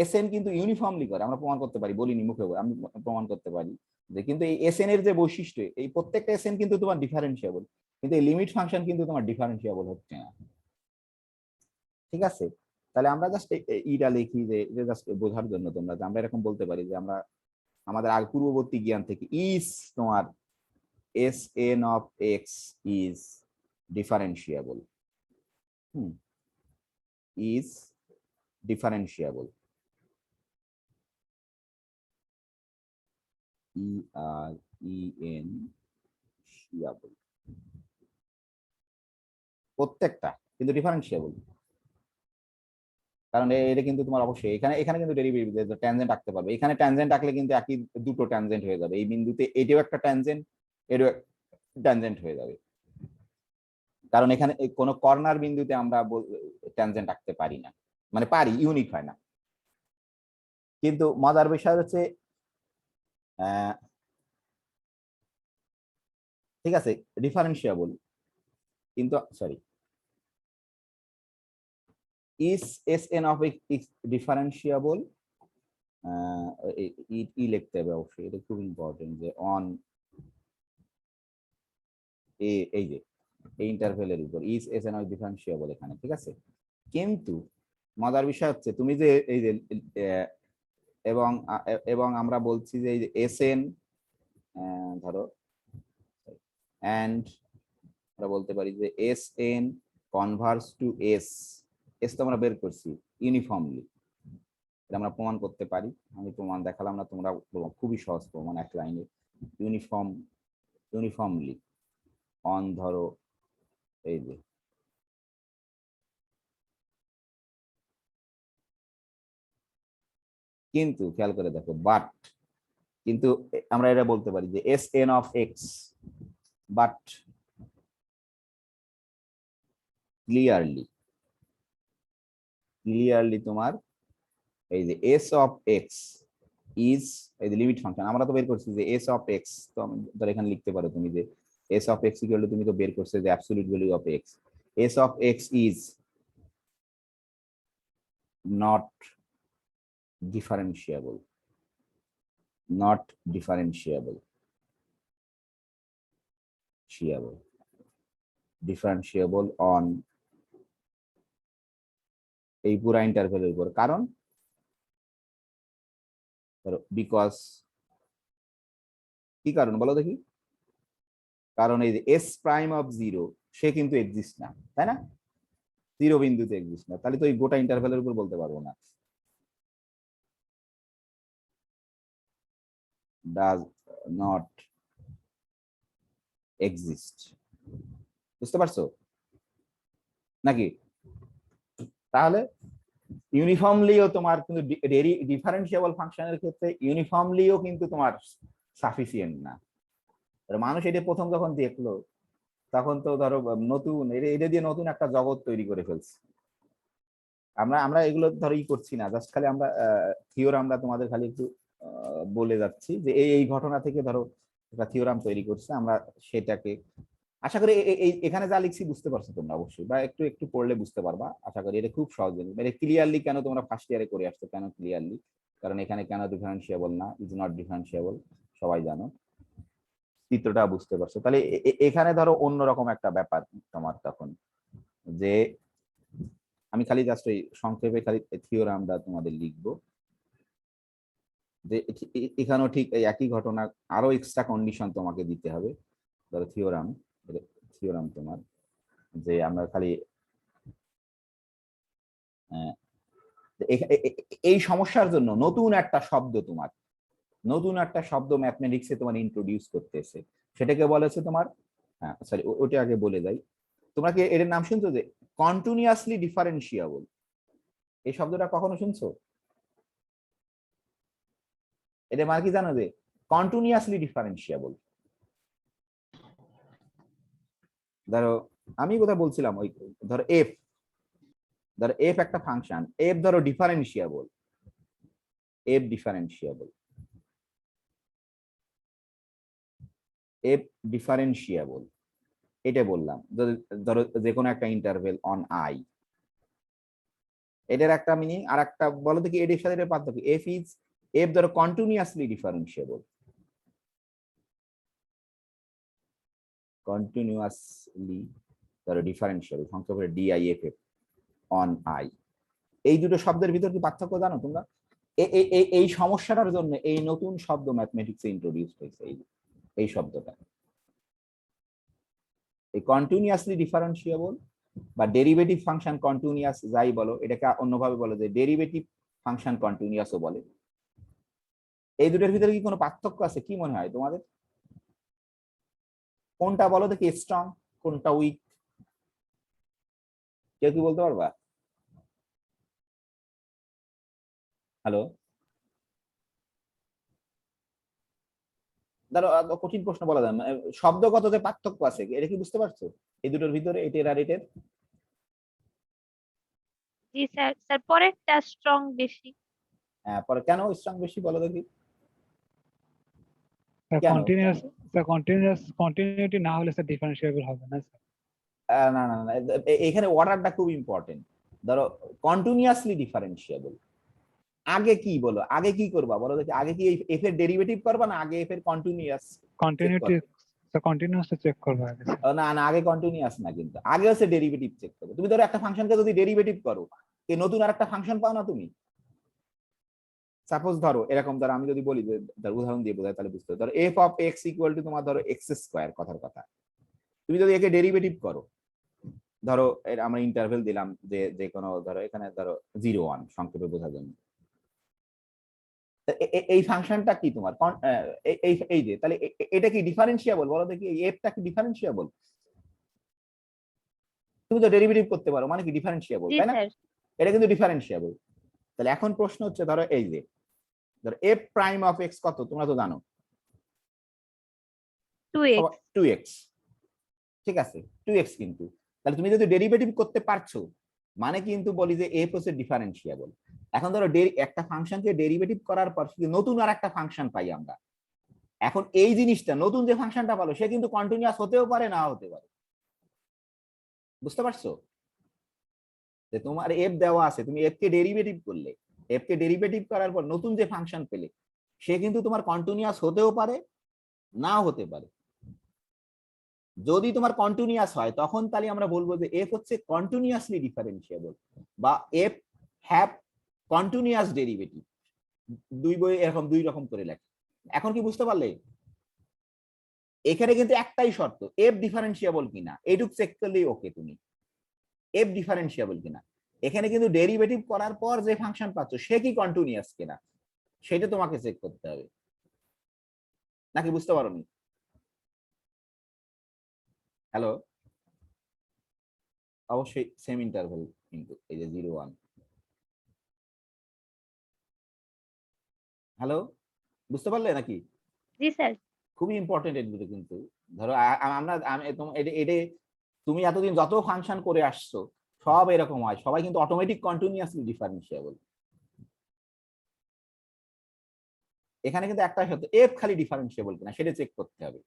এসএন কিন্তু ইউনিফর্মলি করে, আমরা প্রমাণ করতে পারি, বলিনি মুখে, আমি প্রমাণ করতে পারি যে কিন্তু এই এসএন এর যে বৈশিষ্ট্য, এই প্রত্যেকটা এসএন কিন্তু তোমার ডিফারেন্সিয়েবল, কিন্তু এই লিমিট ফাংশন কিন্তু তোমার ডিফারেন্সিয়েবল হচ্ছে না। ঠিক আছে, তাহলে আমরা জাস্ট ইটা লিখি যে এটা জাস্ট বোঝার জন্য তোমরা, যে আমরা এরকম বলতে পারি যে আমরা আমাদের আগে পূর্ববর্তী জ্ঞান থেকে ইজ তোমার S N of x is differentiable, is differentiable, EREN প্রত্যেকটা কিন্তু ডিফারেন্সিয়েবল। কারণ এটা কিন্তু তোমার অবশ্যই এখানে এখানে কিন্তু ডেরিভেটিভ ট্যানজেন্ট আঁকতে পারবে, এখানে ট্যানজেন্ট আঁকলে কিন্তু একই দুটো ট্যানজেন্ট হয়ে যাবে, এই বিন্দুতে এটাও একটা ট্যানজেন্ট, এটাও ট্যানজেন্ট হয়ে যাবে, কারণ এখানে কোনো কর্নার বিন্দুতে আমরা ট্যানজেন্ট আঁকতে পারি না, মানে পারি, ইউনিক হয় না। কিন্তু মজার বিষয় হচ্ছে ঠিক আছে ডিফারেন্সিয়েবল, কিন্তু sorry is Sn of x differentiable, ই লিখতে হবে অবশ্যই, এটা খুব ইম্পর্টেন্ট যে অন এই যে এই ইন্টারভেলের উপর is Sn of differentiable এখানে, ঠিক আছে। কিন্তু মজার বিষয় হচ্ছে তুমি যে এই যে এবং এবং আমরা বলছি যে এই যে Sn ধরো and আমরা বলতে পারি যে Sn কনভার্স টু S তো আমরা বের করছি ইউনিফর্মলি, এটা আমরা প্রমাণ করতে পারি, আমি প্রমাণ দেখালাম না, তোমরা খুবই সহজ প্রমাণ, এক লাইনে ইউনিফর্মলি অন ধরো এই যে কিন্তু খেয়াল করে দেখো বাট, কিন্তু আমরা এটা বলতে পারি যে Sn of x but clearly তোমার এই যে s of x ইজ এই যে লিমিট ফাংশন আমরা তো বের করছি যে s of x, তো ধর এখানে লিখতে পারো তুমি যে s of x equal to, তুমি তো বের করছো যে absolute value of x, s of x is not differentiable on এই পুরা ইন্টারভেলের উপর, কারণ বিকজ কি কারণ বলো দেখি, কারণ এই যে এস প্রাইম অফ জিরো সে কিন্তু এক্সিস্ট না, তাই না, জিরো বিন্দুতে এক্সিস্ট না, তাহলে তো এই গোটা ইন্টারভেলের উপর বলতে পারবো না does not exist, বুঝতে পারছো নাকি? তাহলে ইউনিফর্মলিও তোমার কিন্তু ডিফারেন্সিয়েবল ফাংশনের ক্ষেত্রে ইউনিফর্মলিও কিন্তু তোমার সাফিসিয়েন্ট না। মানুষ এটা প্রথম যখন দেখলো তখন তো ধরো নতুন এটা দিয়ে নতুন একটা জগৎ তৈরি করে ফেলছে। আমরা এগুলো ধরো ই করছি না, জাস্ট খালি আমরা থিওরামটা তোমাদের খালি একটু বলে যাচ্ছি যে এই ঘটনা থেকে ধরো একটা থিওরাম তৈরি করছে, আমরা সেটাকে আশা করি এখানে যা লিখছি বুঝতে পারছো তোমরা অবশ্যই, বা একটু একটু পড়লে বুঝতে পারবা আশা করি। এটা খুব সহজ জিনিস, মানে ক্লিয়ারলি কেন তোমরা ফার্স্ট ইয়ারে করে আসছো, কেন ক্লিয়ারলি, কারণ এখানে কেন ডিফারেন্সিয়েবল না, ইজ নট ডিফারেন্সিয়েবল সবাই জানো, চিত্রটা বুঝতে পারছো। তাহলে এখানে ধরো অন্যরকম একটা ব্যাপার তোমার তখন, যে আমি খালি জাস্ট ওই সংক্ষেপে খালি থিওরামটা তোমাদের লিখবো, যে এখানেও ঠিক এই একই ঘটনা, আরো এক্সট্রা কন্ডিশন তোমাকে দিতে হবে। ধরো থিওরাম তোমার যে আমরা খালি এই সমস্যার জন্য নতুন একটা শব্দ ম্যাথমেটিক্সে তোমার ইন্ট্রোডিউস করতেছে, সেটাকে বলেছে তোমার, হ্যাঁ সরি ওটা আগে বলে যাই, তোমরা কি এর নাম শুনছো যে কন্টিনিউয়াসলি ডিফারেন্সিয়েবল, এই শব্দটা কখনো শুনছো? এটা মানে কি জানো যে কন্টিনিউয়াসলি ডিফারেন্সিয়েবল, ধরো আমি কোথায় বলছিলাম ওই ধরো এফ একটা ফাংশন, এফ ধরো ডিফারেন্সিয়েবল, এটা বললাম, ধরো যে কোনো একটা ইন্টারভেল অন আই, এটার একটা মিনিং, আর একটা বলো দেখি এর সাথে এর পার্থক্য, এফ ধরো কন্টিনিউয়াসলি ডিফারেন্সিয়েবল, ধরো ডিফারেন্সিয়েবল সংক্ষেপে ডিআইএফ অন আই, এই দুটো শব্দের ভিতর কি পার্থক্য জানো তোমরা? এই সমস্যাটার জন্য এই নতুন শব্দ ম্যাথমেটিক্সে ইন্ট্রোডিউস হয়েছে, এই শব্দটা, এই কন্টিনিউয়াসলি ডিফারেন্সিয়েবল বা ডেরিভেটিভ ফাংশন কন্টিনিউয়াস যাই বলো, এটাকে অন্যভাবে বলে যে ডেরিভেটিভ ফাংশন কন্টিনিউয়াসও বলে। এই দুটোর ভিতরে কি কোনো পার্থক্য আছে কি মনে হয় তোমাদের? কোনটা বলো দেখি স্ট্রং, কোনটা উইক, কেউ কি বলতে পারবা? হ্যালো, ধরো কঠিন প্রশ্ন বলা যায় না, শব্দগত যে পার্থক্য আছে এটা কি বুঝতে পারছো এই দুটোর ভিতরে, এটার আর এটার? জি স্যার, স্যার পরেরটা স্ট্রং বেশি। হ্যাঁ, পরে কেন স্ট্রং বেশি বলো দেখি? স্যার কেন? কন্টিনিউটি না হলে স্যার ডিফারেন্সিয়েবল হবে না স্যার। না না না, এখানে অর্ডারটা খুব ইম্পর্টেন্ট। ধরো কন্টিনিউয়াসলি ডিফারেন্সিয়েবল, আগে কি বলো, আগে কি করবা বলো দেখি? আগে কি এফ এর ডেরিভেটিভ করবা না আগে এফ এর continuous? Continuity sir continuously check করবো আগে স্যার। না না, আগে কন্টিনিউয়াস না, কিন্তু আগে হচ্ছে ডেরিভেটিভ চেক করবে। তুমি ধরো একটা ফাংশনকে যদি ডেরিভেটিভ করো, এই নতুন আর একটা ফাংশন পাও না তুমি। সাপোজ ধরো এরকম, ধরো আমি যদি বলি যে, ধরো উদাহরণ দিয়ে বোঝাই তাহলে বুঝতে হবে। ধরো F of x equal to তোমার ধরো এক্স স্কোয়ার, কথার কথা। তুমি যদি একে ডেরিভেটিভ করো, ধরো আমরা ইন্টারভেল দিলাম যে যে কোনো, ধরো এখানে ধরো 0 1 সংক্ষেপে বোঝার জন্য। এই ফাংশনটা কি তোমার এই যে, তাহলে এটা কি ডিফারেন্সিয়েবল বলো দেখি? এই এফটা কি ডিফারেন্সিয়েবল? তুমি তো ডেরিভেটিভ করতে পারো, মানে কি ডিফারেন্সিয়েবল, জি তাই না? স্যার। এটা কিন্তু ডিফারেন্সিয়েবল। তাহলে এখন প্রশ্ন হচ্ছে, ধরো এই যে, ধরো এফ প্রাইম অফ এক্স কত তোমরা তো জানো, 2x। 2x, ঠিক আছে 2x। কিন্তু তাহলে তুমি যদি ডেরিভেটিভ করতে পারছো, মানে কিন্তু বলি যে এফ হচ্ছে ডিফারেন্সিয়েবল। এখন ধরো একটা ফাংশনকে ডেরিভেটিভ করার পর যদি নতুন আর একটা ফাংশন পাই আমরা, এখন এই জিনিসটা নতুন যে ফাংশনটা পালো সে কিন্তু কন্টিনিউয়াস হতেও পারে, না হতে পারে। বুঝতে পারছো? যে তোমার এফ দেওয়া আছে, তুমি এফ কে ডেরিভেটিভ করলে, এফ কে ডেরিভেটিভ করার পর নতুন যে ফাংশন পেলে, সে কিন্তু তোমার কন্টিনিউয়াস হতেও পারে, নাও হতে পারে। যদি তোমার কন্টিনিউয়াস হয় তখন তাহলে আমরা বলবো যে এফ হচ্ছে কন্টিনিউয়াসলি ডিফারেন্সিয়েবল, বা এফ হ্যাভ কন্টিনিউয়াস ডেরিভেটিভ। দুই বই এরকম দুই রকম করে লেখে। এখন কি বুঝতে পারলে? এখানে কিন্তু একটাই শর্ত, এফ ডিফারেন্সিয়েবল কিনা এইটুক চেক করলেই ওকে তুমি, এফ ডিফারেন্সিয়েবল কিনা। এখানে কিন্তু ডেরিভেটিভ করার পর যে ফাংশন পাচ্ছ সে কি কন্টিনিউয়াস কিনা সেটা তোমাকে চেক করতে হবে। নাকি বুঝতে পারোনি? হ্যালো, অবশ্যই সেম ইন্টারভেল, কিন্তু এই যে 0 1। হ্যালো, বুঝতে পারলে নাকি? জি স্যার। খুবই ইম্পর্টেন্ট এর দুটো কিন্তু। ধরো আমরা তুমি এতদিন যত ফাংশন করে আসছো সব এরকম হয়, সবাই কিন্তু অটোমেটিক কন্টিনিউয়াসলি ডিফারেন্সিয়েবল। এখানে কিন্তু একটা সত্য, এফ খালি ডিফারেন্সিয়েবল কিনা সেটা চেক করতে হবে।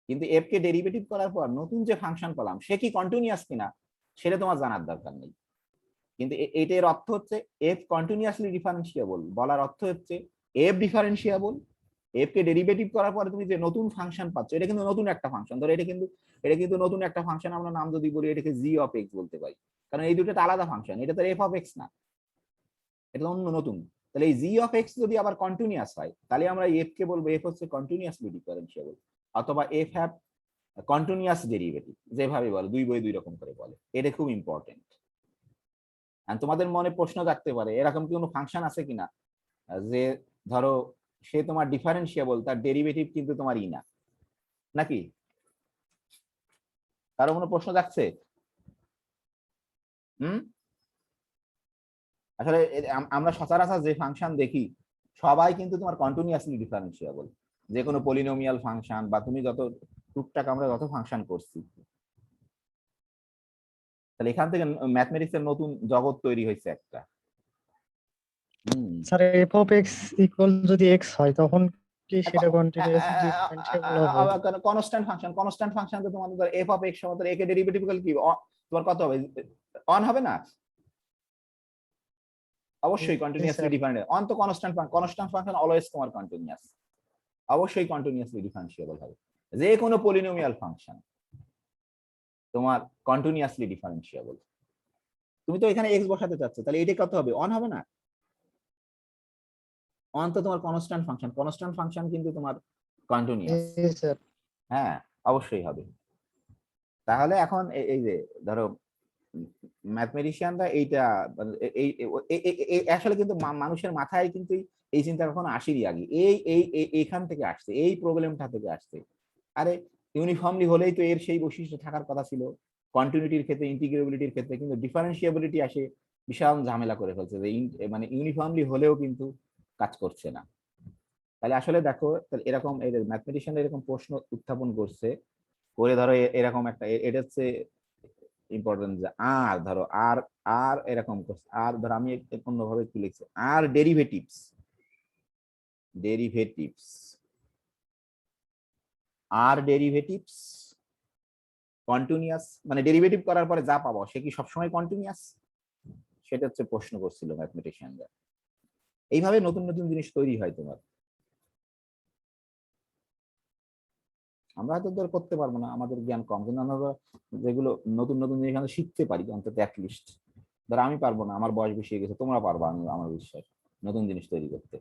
কিন্তু এফ কে ডেরিভেটিভ করার পর নতুন যে ফাংশন পেলাম সে কি কন্টিনিউয়াস কিনা সেটা তোমার জানার দরকার নেই। কিন্তু এটার অর্থ হচ্ছে এফ কন্টিনিউয়াসলি ডিফারেন্সিয়েবল বলার অর্থ হচ্ছে এফ ডিফারেন্সিয়েবল। এফ কে ডেরিভেটিভ করার পরে তুমি যে নতুন ফাংশন পাচ্ছ, এটা কিন্তু নতুন একটা ফাংশন। ধরো এটা কিন্তু নতুন একটা ফাংশন। আমরা নাম যদি বলি এটাকে জি অফ এক্স বলতে পারি, কারণ এই দুটো আলাদা ফাংশন। এটা তো এফ অফ এক্স না, এটা অন্য নতুন। তাহলে এই জি অফ এক্স যদি আবার কন্টিনিউয়াস হয় তাহলে আমরা এফ কে বলবো এফ হচ্ছে কন্টিনিউয়াসলি ডিফারেন্সিয়েবল, অথবা এফ হ্যাভ কন্টিনিউয়াস ডেরিভেটিভ, যেভাবে বলে দুই বই দুই রকম করে বলে। এটা খুব ইম্পর্টেন্ট। তোমাদের মনে প্রশ্ন থাকতে পারে এরকম কি কোনো ফাংশন আছে কিনা যে ধরো সে তোমার ডিফারেন্সিয়েবল, তার ডেরিভেটিভ কিন্তু তোমার ই না, নাকি? কারো কোনো প্রশ্ন থাকছে? আসলে আমরা সচরাচর যে ফাংশন দেখি সবাই কিন্তু তোমার কন্টিনিউয়াসলি ডিফারেন্সিয়েবল। যে কোনো পলিনোমিয়াল ফাংশন বা তুমি যত টুকটাক আমরা যত ফাংশন করছি, তাহলে এখান থেকে ম্যাথমেটিক্সের নতুন জগৎ তৈরি হয়েছে একটা। Sir F of x equal যদি এক্স হয় তখন কি সেটা কন্টিনিউয়াসলি ডিফারেন্সিয়েবল হবে? কনস্ট্যান্ট ফাংশন তো তোমাদের এফ অফ এক্স সমান একে ডেরিভেটিভ করলে কি তোমার কত হবে? অন হবে না? অবশ্যই কন্টিনিউয়াসলি ডিফারেন্ট। অন তো কনস্ট্যান্ট ফাংশন অলওয়েজ তোমার কন্টিনিউয়াস, অবশ্যই কন্টিনিউয়াসলি ডিফারেন্সিয়েবল হবে। যে কোনো পলিনোমিয়াল ফাংশন তোমার কন্টিনিউয়াসলি ডিফারেন্সিয়েবল। তুমি তো এখানে এক্স বসাতে চাচ্ছ, তাহলে এটা কত হবে? অন হবে না? অন তো তোমার কনস্ট্যান্ট ফাংশন কিন্তু তোমার কন্টিনিউয়াস। হ্যাঁ, অবশ্যই হবে। তাহলে এখন এই যে ধরো ম্যাথমেটিশিয়ানরা এইটা আসলে কিন্তু মানুষের মাথায় কিন্তু এই চিন্তা কখনো আসেনি আগে। এইখান থেকে আসছে, এই প্রবলেমটা থেকে আসছে। আরে ইউনিফর্মলি হলেই তো এর সেই বৈশিষ্ট্য থাকার কথা ছিল কন্টিনিউটির ক্ষেত্রে, ইন্টিগ্রেবিলিটির ক্ষেত্রে, কিন্তু ডিফারেন্সিয়েবিলিটি আসে বিশাল ঝামেলা করে ফেলছে যে মানে ইউনিফর্মলি হলেও কিন্তু কাজ করছে না। তাহলে আসলে দেখো তাহলে এরকম ম্যাথমেটিশিয়ান এরকম প্রশ্ন উত্থাপন করছে করে ধরো এরকম একটা এটা হচ্ছে ইম্পর্টেন্ট যে আর ধরো আর আর এরকম করছে আর ধরো আমি অন্যভাবে কি লিখছি আর ডেরিভেটিভস আর ডেরিভেটিভস কন্টিনিউয়াস, মানে ডেরিভেটিভ করার পরে যা পাবো সে কি সবসময় কন্টিনিউয়াস, সেটা হচ্ছে প্রশ্ন করছিল ম্যাথমেটিশিয়ানরা। এইভাবে নতুন নতুন জিনিস তৈরি হয় তোমার। আমরা হয়তো ধর করতে পারবো না, আমাদের জ্ঞান কম, কিন্তু আমরা যেগুলো নতুন নতুন জিনিস আমরা শিখতে পারি অন্তত অ্যাটলিস্ট। ধর আমি পারবো না, আমার বয়স বেশি হয়ে গেছে, তোমরা পারবা, আমি আমার বিশ্বাস নতুন জিনিস তৈরি করতে,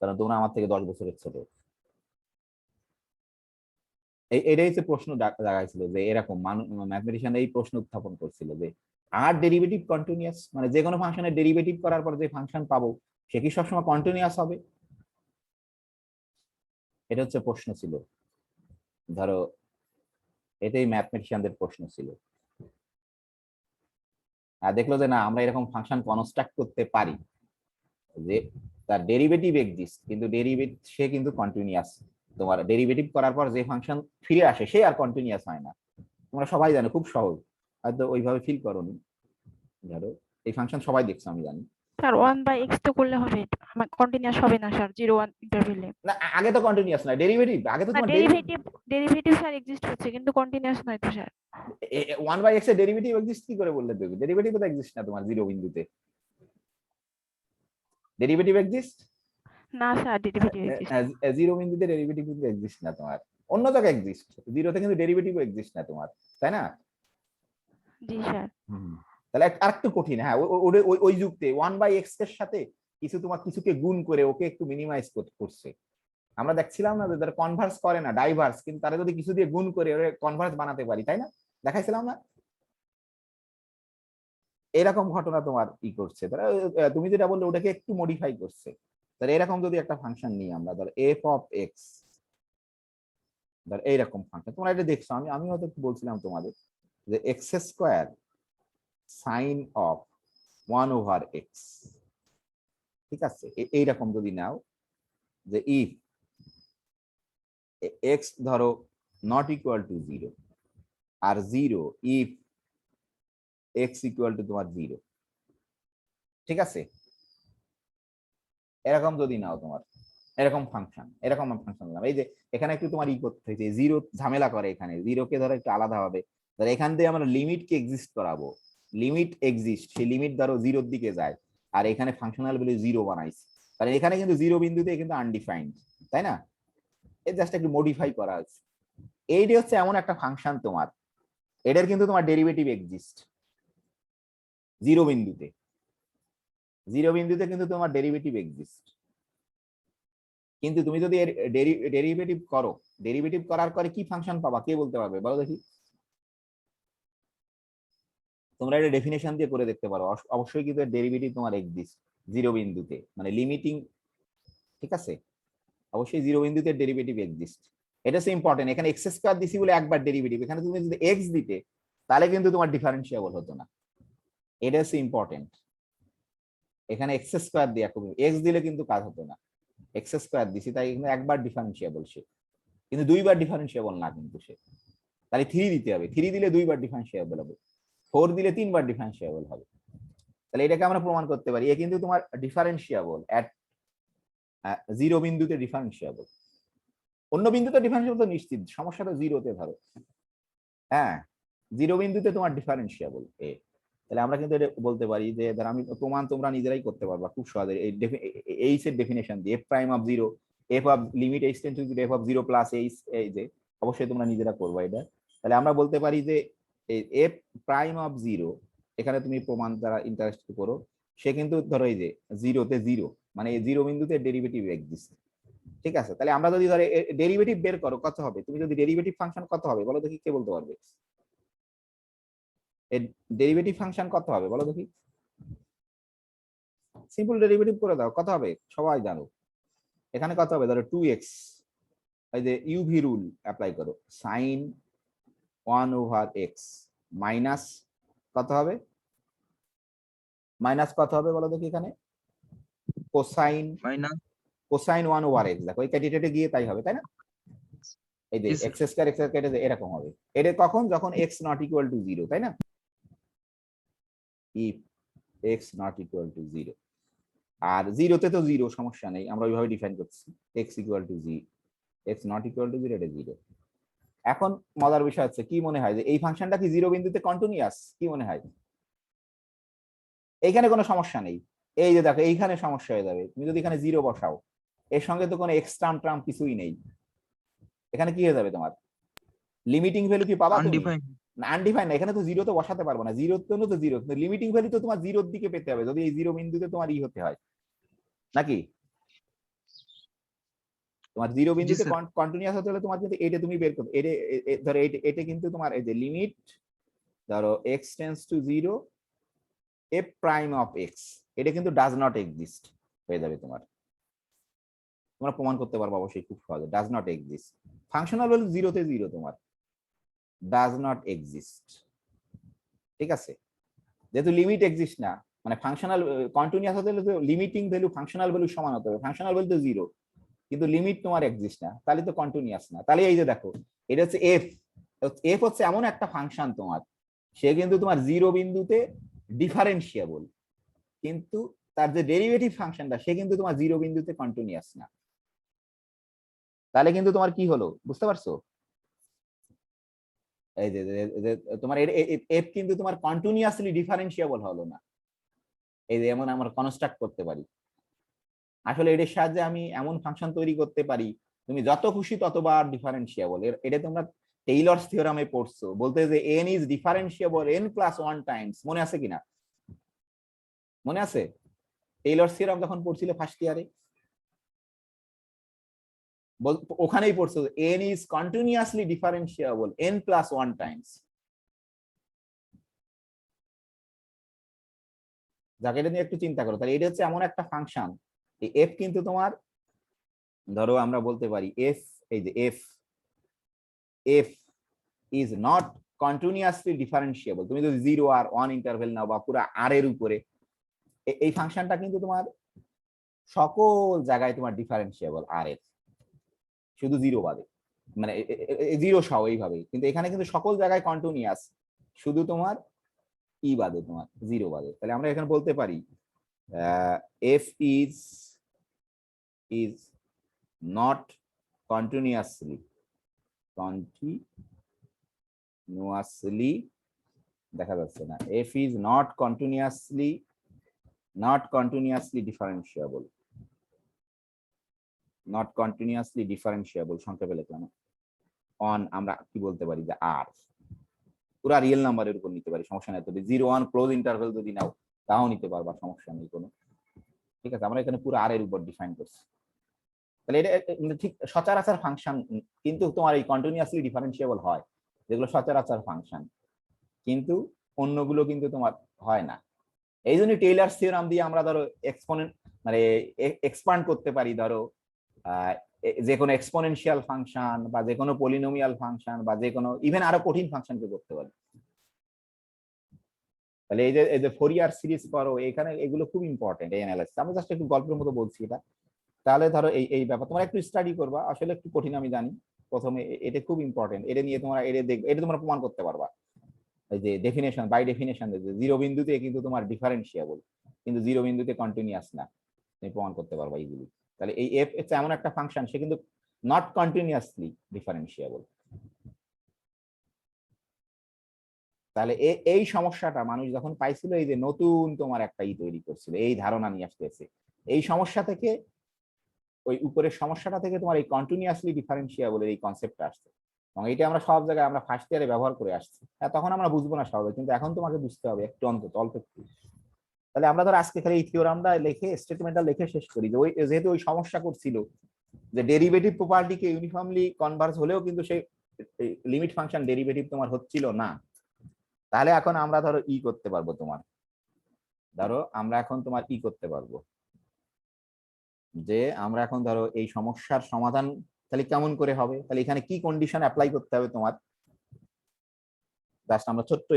কারণ তোমরা আমার থেকে 10 বছরের ছোট। এটাই হচ্ছে প্রশ্ন জাগাইছিল যে এরকম ম্যাথমেটিশিয়ান এই প্রশ্ন উত্থাপন করছিল যে আর ডেরিভেটিভ কন্টিনিউয়াস, মানে যে কোনো ফাংশনের ডেরিভেটিভ করার পর যে ফাংশন পাবো সে কি সবসময় কন্টিনিউয়াস হবে? এটা হচ্ছে প্রশ্ন ছিল, ধরো এটাই ম্যাথমেটিশিয়ানদের প্রশ্ন ছিল। আর দেখলো যে না, আমরা এরকম ফাংশন কনস্ট্রাক্ট করতে পারি যে তার ডেরিভেটিভ এক্সিস্ট, কিন্তু সে কিন্তু কন্টিনিউয়াস। তোমার ডেরিভেটিভ করার পর যে ফাংশন ফিরে আসে সে আর কন্টিনিউয়াস হয় না। তোমরা সবাই জানো, খুব সহজ, হয়তো ওইভাবে ফিল করোনি। ধরো এই ফাংশন সবাই দেখছো, আমি জানি। স্যার 1/x তো করলে হবে, আমার কন্টিনিউয়াস হবে না স্যার 0-1 ইন্টারভ্যালে। না, আগে তো কন্টিনিউয়াস না, ডেরিভেটিভ আগে তো না, তোমার ডেরিভেটিভ স্যার এক্সিস্ট হচ্ছে কিন্তু কন্টিনিউয়াস নয় তো স্যার। 1/x এর ডেরিভেটিভ এক্সিস্ট কি করে বললে তুমি? ডেরিভেটিভ তো এক্সিস্ট না তোমার জিরো বিন্দুতে। ডেরিভেটিভ এক্সিস্ট না স্যার, ডেরিভেটিভ এক্সিস্ট। জিরো বিন্দুতে ডেরিভেটিভ কিন্তু এক্সিস্ট না তোমার, অন্য জায়গায় এক্সিস্ট, জিরোতে কিন্তু ডেরিভেটিভ এক্সিস্ট না তোমার, তাই না? জি স্যার। তাহলে আরেকটু কঠিন। হ্যাঁ, ওই যুক্তে 1/x এর সাথে কিছু তোমার কিছুকে গুণ করে ওকে একটু মিনিমাইজ করছে। আমরা দেখছিলাম না যে তারা কনভার্স করে না, ডাইভার্স, কিন্তু তারা যদি কিছু দিয়ে গুণ করে ওরে কনভার্স বানাতে পারি, তাই না? দেখাইছিলাম না? এরকম ঘটনা তোমার ই করছে তারা। তুমি যেটা বললে ওটাকে একটু মডিফাই করছে। তাহলে এরকম যদি একটা ফাংশন নিই আমরা, ধর এফ অফ এক্স, ধর এইরকম ফাংশন তোমরা এটা দেখছো, আমি হয়তো বলছিলাম তোমাদের যে x square sine of 1/x, ঠিক আছে? এইরকম যদি নাও যে ইফ এক্স ধরো নট ইকুয়াল টু 0 আর 0 ইফ এক্স ইকুয়াল টু তোমার 0, ঠিক আছে? এরকম যদি নাও তোমার এরকম ফাংশন এই যে এখানে একটু তোমার ই করতে হয়েছে, জিরো ঝামেলা করে, এখানে জিরোকে ধরো একটু আলাদা হবে। ধরো এখান দিয়ে আমরা লিমিটকে এক্সিস্ট করাবো, লিমিট এক্সিস্ট, সেই লিমিট ধরো 0-র দিকে যায়, আর এখানে ফাংশনাল ভ্যালু 0 বানাইছি, তাহলে এখানে কিন্তু 0 বিন্দুতে কিন্তু আনডিফাইন্ড, তাই না? এই জাস্ট একটু মডিফাই করা আছে। এইটা হচ্ছে এমন একটা ফাংশন তোমার, এটার কিন্তু তোমার ডেরিভেটিভ এক্সিস্ট 0 বিন্দুতে, 0 বিন্দুতে কিন্তু তোমার ডেরিভেটিভ এক্সিস্ট। কিন্তু তুমি যদি ডেরিভেটিভ করো, ডেরিভেটিভ করার পরে কি ফাংশন পাবা কে বলতে পারবে বলো দেখি? তোমরা এটা ডেফিনেশন দিয়ে করে দেখতে পারো, অবশ্যই কিন্তু ডেরিভেটিভ তোমার এক্সিস্ট 0 বিন্দুতে, মানে লিমিটিং, ঠিক আছে? অবশ্যই 0 বিন্দুতে ডেরিভেটিভ এক্সিস্ট। এটা হচ্ছে ইম্পর্টেন্ট। এখানে এক্স স্কয়ার দিছি বলে একবার ডেরিভেটিভ, এখানে তুমি যদি এক্স দিতে তাহলে কিন্তু তোমার ডিফারেন্সিয়েবল হতো না। এটা হচ্ছে ইম্পর্টেন্ট। এখানে এক্স স্কয়ার দিয়ে এক্স দিলে কিন্তু কাজ হতো না, এক্স স্কয়ার দিছি তাই কিন্তু একবার ডিফারেন্সিয়েবল সে, কিন্তু 2বার ডিফারেন্সিয়েবল না কিন্তু সে। তাহলে 3 দিতে হবে, 3 দিলে 2বার ডিফারেন্সিয়েবল হবে, 4 দিলে 3বার ডিফারেন্সিয়েবল হবে। তাহলে এটাকে আমরা প্রমাণ করতে পারি এ কিন্তু তোমার ডিফারেন্সিয়েবল এট 0 বিন্দুতে ডিফারেন্সিয়েবল। অন্য বিন্দুতে ডিফারেন্সিয়েবল তো নিশ্চিত, সমস্যাটা 0-তে ধরো। হ্যাঁ, 0 বিন্দুতে তোমার ডিফারেন্সিয়েবল এ। তাহলে আমরা কিন্তু এটা বলতে পারি যে ধর আমি প্রমাণ তোমরা নিজেরাই করতে পারবা খুব সহজে। এই এর ডেফিনেশন দিয়ে f prime of 0, f of limit h tends to f of 0 plus h, এই যে অবশ্যই তোমরা নিজেরা করবা এটা। তাহলে আমরা বলতে পারি যে f প্রাইম অফ 0, এখানে তুমি প্রমাণ দ্বারা ইন্টারেস্ট করো, সে কিন্তু ধরো এই যে 0-তে 0, মানে এই 0 বিন্দুতে ডেরিভেটিভ এক্সিস্ট, ঠিক আছে? তাহলে আমরা যদি ধরে ডেরিভেটিভ বের করো কত হবে, তুমি যদি ডেরিভেটিভ ফাংশন কত হবে বলো দেখি, কে বলতে পারবে? এর ডেরিভেটিভ ফাংশন কত হবে বলো দেখি? সিম্পল ডেরিভেটিভ করে দাও, কত হবে সবাই জানো। এখানে কত হবে ধরো 2x, এই যে ইউভি রুল অ্যাপ্লাই করো, sin 1/x মাইনাস কত হবে মাইনাস কত হবে বলো দেখি এখানে, cosine minus cosine 1 over x, দেখো এই কেটে গিয়ে তাই হবে তাই না, এই যে Yes, sir. এক্স স্কয়ার কেটে এরকম হবে। এটা কখন, যখন এক্স নট ইকুয়াল টু 0, তাই না, if x not equal to 0, আর 0 তে তো 0 সমস্যা নেই, আমরা ওইভাবে ডিফাইন করছি, x equal to 0, x not equal to 0, এটা 0। এখন মজার বিষয় হচ্ছে, কি মনে হয় যে এই ফাংশনটা কি 0 বিন্দুতে কন্টিনিউয়াস, কি মনে হয়? এইখানে কোনো সমস্যা নেই, এই যে দেখো এইখানে সমস্যা হয়ে যাবে, তুমি যদি এখানে 0 বসাও, এর সঙ্গে তো কোনো এক্স টার্ম কিছুই নেই, এখানে কি হয়ে যাবে তোমার, লিমিটিং ভ্যালু কি পাবা তুমি? আনডিফাইন্ড। না, আনডিফাইন্ড না, এখানে তো 0 তো বসাতে পারবো না, 0 তো 0, কিন্তু লিমিটিং ভ্যালু তো তোমার 0 এর দিকে পেতে হবে, যদি এই 0 বিন্দুতে তোমার হতে হয় নাকি, তোমার 0 বিন্দুতে sir. কন্টিনিউয়াস হতে হলে তোমার কিন্তু এটা তুমি বের করবে, ধরো এটা কিন্তু তোমার এই যে লিমিট, ধরো x tends to 0 f prime of x, এটা কিন্তু ডাজ নট এক্সিস্ট হয়ে যাবে তোমার, তোমরা প্রমাণ করতে পারবে অবশ্যই খুব সহজে, does not exist, functional value 0 তে 0 তোমার ডাজ নট এক্সিস্ট, ঠিক আছে, যেহেতু লিমিট এক্সিস্ট না, মানে ফাংশনাল কন্টিনিউয়াস হতে হলে তো লিমিটিং ভ্যালু ফাংশনাল ভ্যালু সমান হতে হবে, ফাংশনাল ভ্যালু তো 0, কিন্তু লিমিট তোমার এক্সিস্ট না, তাহলে তো কন্টিনিউয়াস না। তাহলে এই যে দেখো, এটা হচ্ছে এফ, এফ হচ্ছে এমন একটা ফাংশন তোমার, সে কিন্তু তোমার 0 বিন্দুতে ডিফারেন্সিয়েবল, কিন্তু তার যে ডেরিভেটিভ ফাংশনটা সে কিন্তু তোমার 0 বিন্দুতে কন্টিনিউয়াস না, তাহলে কিন্তু তোমার কি হলো বুঝতে পারছো, এই যে তোমার এফ কিন্তু তোমার কন্টিনিউয়াসলি ডিফারেন্সিয়েবল হলো না, এই যে এমন আমরা কনস্ট্রাক্ট করতে পারি, আসলে এটার সাহায্যে আমি এমন ফাংশন তৈরি করতে পারি, তুমি যত খুশি ততবার ডিফারেন্সিয়েবল, এটা তোমরা টেইলরস থিওরামে পড়ছো, বলতে যে n is differentiable n plus 1 Times, মনে আছে কিনা, মনে আছে টেইলরস থিওরাম যখন পড়ছিলে ফার্স্ট ইয়ারে, ওখানেই পড়ছো n is continuously differentiable n plus 1 Times, যাকে এটা নিয়ে একটু চিন্তা করো, তাহলে এটা হচ্ছে এমন একটা ফাংশন, এই এফ কিন্তু তোমার, ধরো আমরা বলতে পারি এফ, এই যে F F is not continuously differentiable, তুমি যদি 0 আর 1 ইন্টারভেল নাও বা পুরো আর এর উপরে, এই ফাংশনটা কিন্তু তোমার সকল জায়গায় তোমার ডিফারেন্সিয়েবল আর এর, শুধু 0 বাদে, মানে 0 সহ এইভাবে, কিন্তু এখানে কিন্তু সকল জায়গায় কন্টিনিউয়াস, শুধু তোমার ই বাদে, তোমার 0 বাদে, তাহলে আমরা এখানে বলতে পারি এফ ইজ নট continuously দেখা যাচ্ছে না, f is not continuously differentiable, সংক্ষেপে লিখলাম অন, আমরা কি বলতে পারি যে আর, পুরা রিয়েল নাম্বারের উপর নিতে পারি, সমস্যা নেই, তবে 0 1 ক্লোজ ইন্টারভেল যদি নাও তাও নিতে পারবা, সমস্যা নেই কোনো, ঠিক আছে, আমরা এখানে পুরো আর এর উপর ডিফাইন করছি, তাহলে এটা ঠিক সচরাচর ফাংশন, কিন্তু তোমার এই কন্টিনিউয়াসলি ডিফারেন্সিয়েবল হয় যেগুলো সচরাচর ফাংশন, কিন্তু অন্যগুলো কিন্তু তোমার হয় না, এই জন্য টেইলরস থিওরাম দিয়ে আমরা ধরো এক্সপোনেন্ট মানে এক্সপান্ড করতে পারি, ধরো যে কোনো এক্সপোনেনশিয়াল ফাংশন বা যে কোনো পলিনোমিয়াল ফাংশন বা যে কোনো ইভেন আরো কঠিন ফাংশনকে করতে পারি, তাহলে এই যে ফোরিয়ার সিরিজ করো, এখানে এগুলো খুব ইম্পর্টেন্ট, এই অ্যানালাইসিস, আমি জাস্ট একটু গল্পের মতো বলছি এটা, তাহলে ধরো এই ব্যাপার তোমরা একটু স্টাডি করবা, আসলে একটু কঠিন আমি জানি, প্রথমে এটা খুব ইম্পর্টেন্ট, এটা নিয়ে তোমরা এটা দেখবে, এটা তোমরা প্রমাণ করতে পারবা, এই যে ডেফিনেশন বাই ডেফিনেশন, 0 বিন্দুতে কিন্তু তোমার ডিফারেন্সিয়েবল, কিন্তু 0 বিন্দুতে কন্টিনিউয়াস না, তুমি প্রমাণ করতে পারবা এইগুলি, তাহলে এই এফ হচ্ছে এমন একটা ফাংশন, সে কিন্তু নট কন্টিনিউয়াসলি ডিফারেন্সিয়েবল, তাহলে এই সমস্যাটা মানুষ যখন পাইছিল, এই যে নতুন তোমার একটা তৈরি করছিল, এই ধারণা নিয়ে আসতেছে, এই সমস্যা থেকে, ওই উপরের সমস্যাটা থেকে তোমার এই কন্টিনিউয়াসলি ডিফারেন্সিয়েবল এই কনসেপ্টটা আসছে, এবং এটা আমরা সব জায়গায় আমরা ফার্স্ট ইয়ারে ব্যবহার করে আসছি, তখন আমরা বুঝবো না সবাই, কিন্তু এখন তোমাকে বুঝতে হবে একটু অন্তত অল্প একটু, তাহলে আমরা ধর আজকে খালি এই থিওরামটা লিখে স্টেটমেন্টটা লিখে শেষ করি, যে ওই যেহেতু ওই সমস্যা করছিল যে ডেরিভেটিভ প্রপার্টিকে ইউনিফর্মলি কনভার্জ হলেও কিন্তু সেই লিমিট ফাংশন ডেরিভেটিভ তোমার হচ্ছিল না, তাহলে এখন আমরা ধরো করতে পারবো, তোমার ধরো আমরা এখন তোমার করতে পারবো, যে আমরা এখন ধরো এই সমস্যার সমাধান তাহলে কেমন করে হবে, তাহলে এখানে কি কন্ডিশন অ্যাপ্লাই করতে হবে তোমার, জাস্ট আমরা ছোট্ট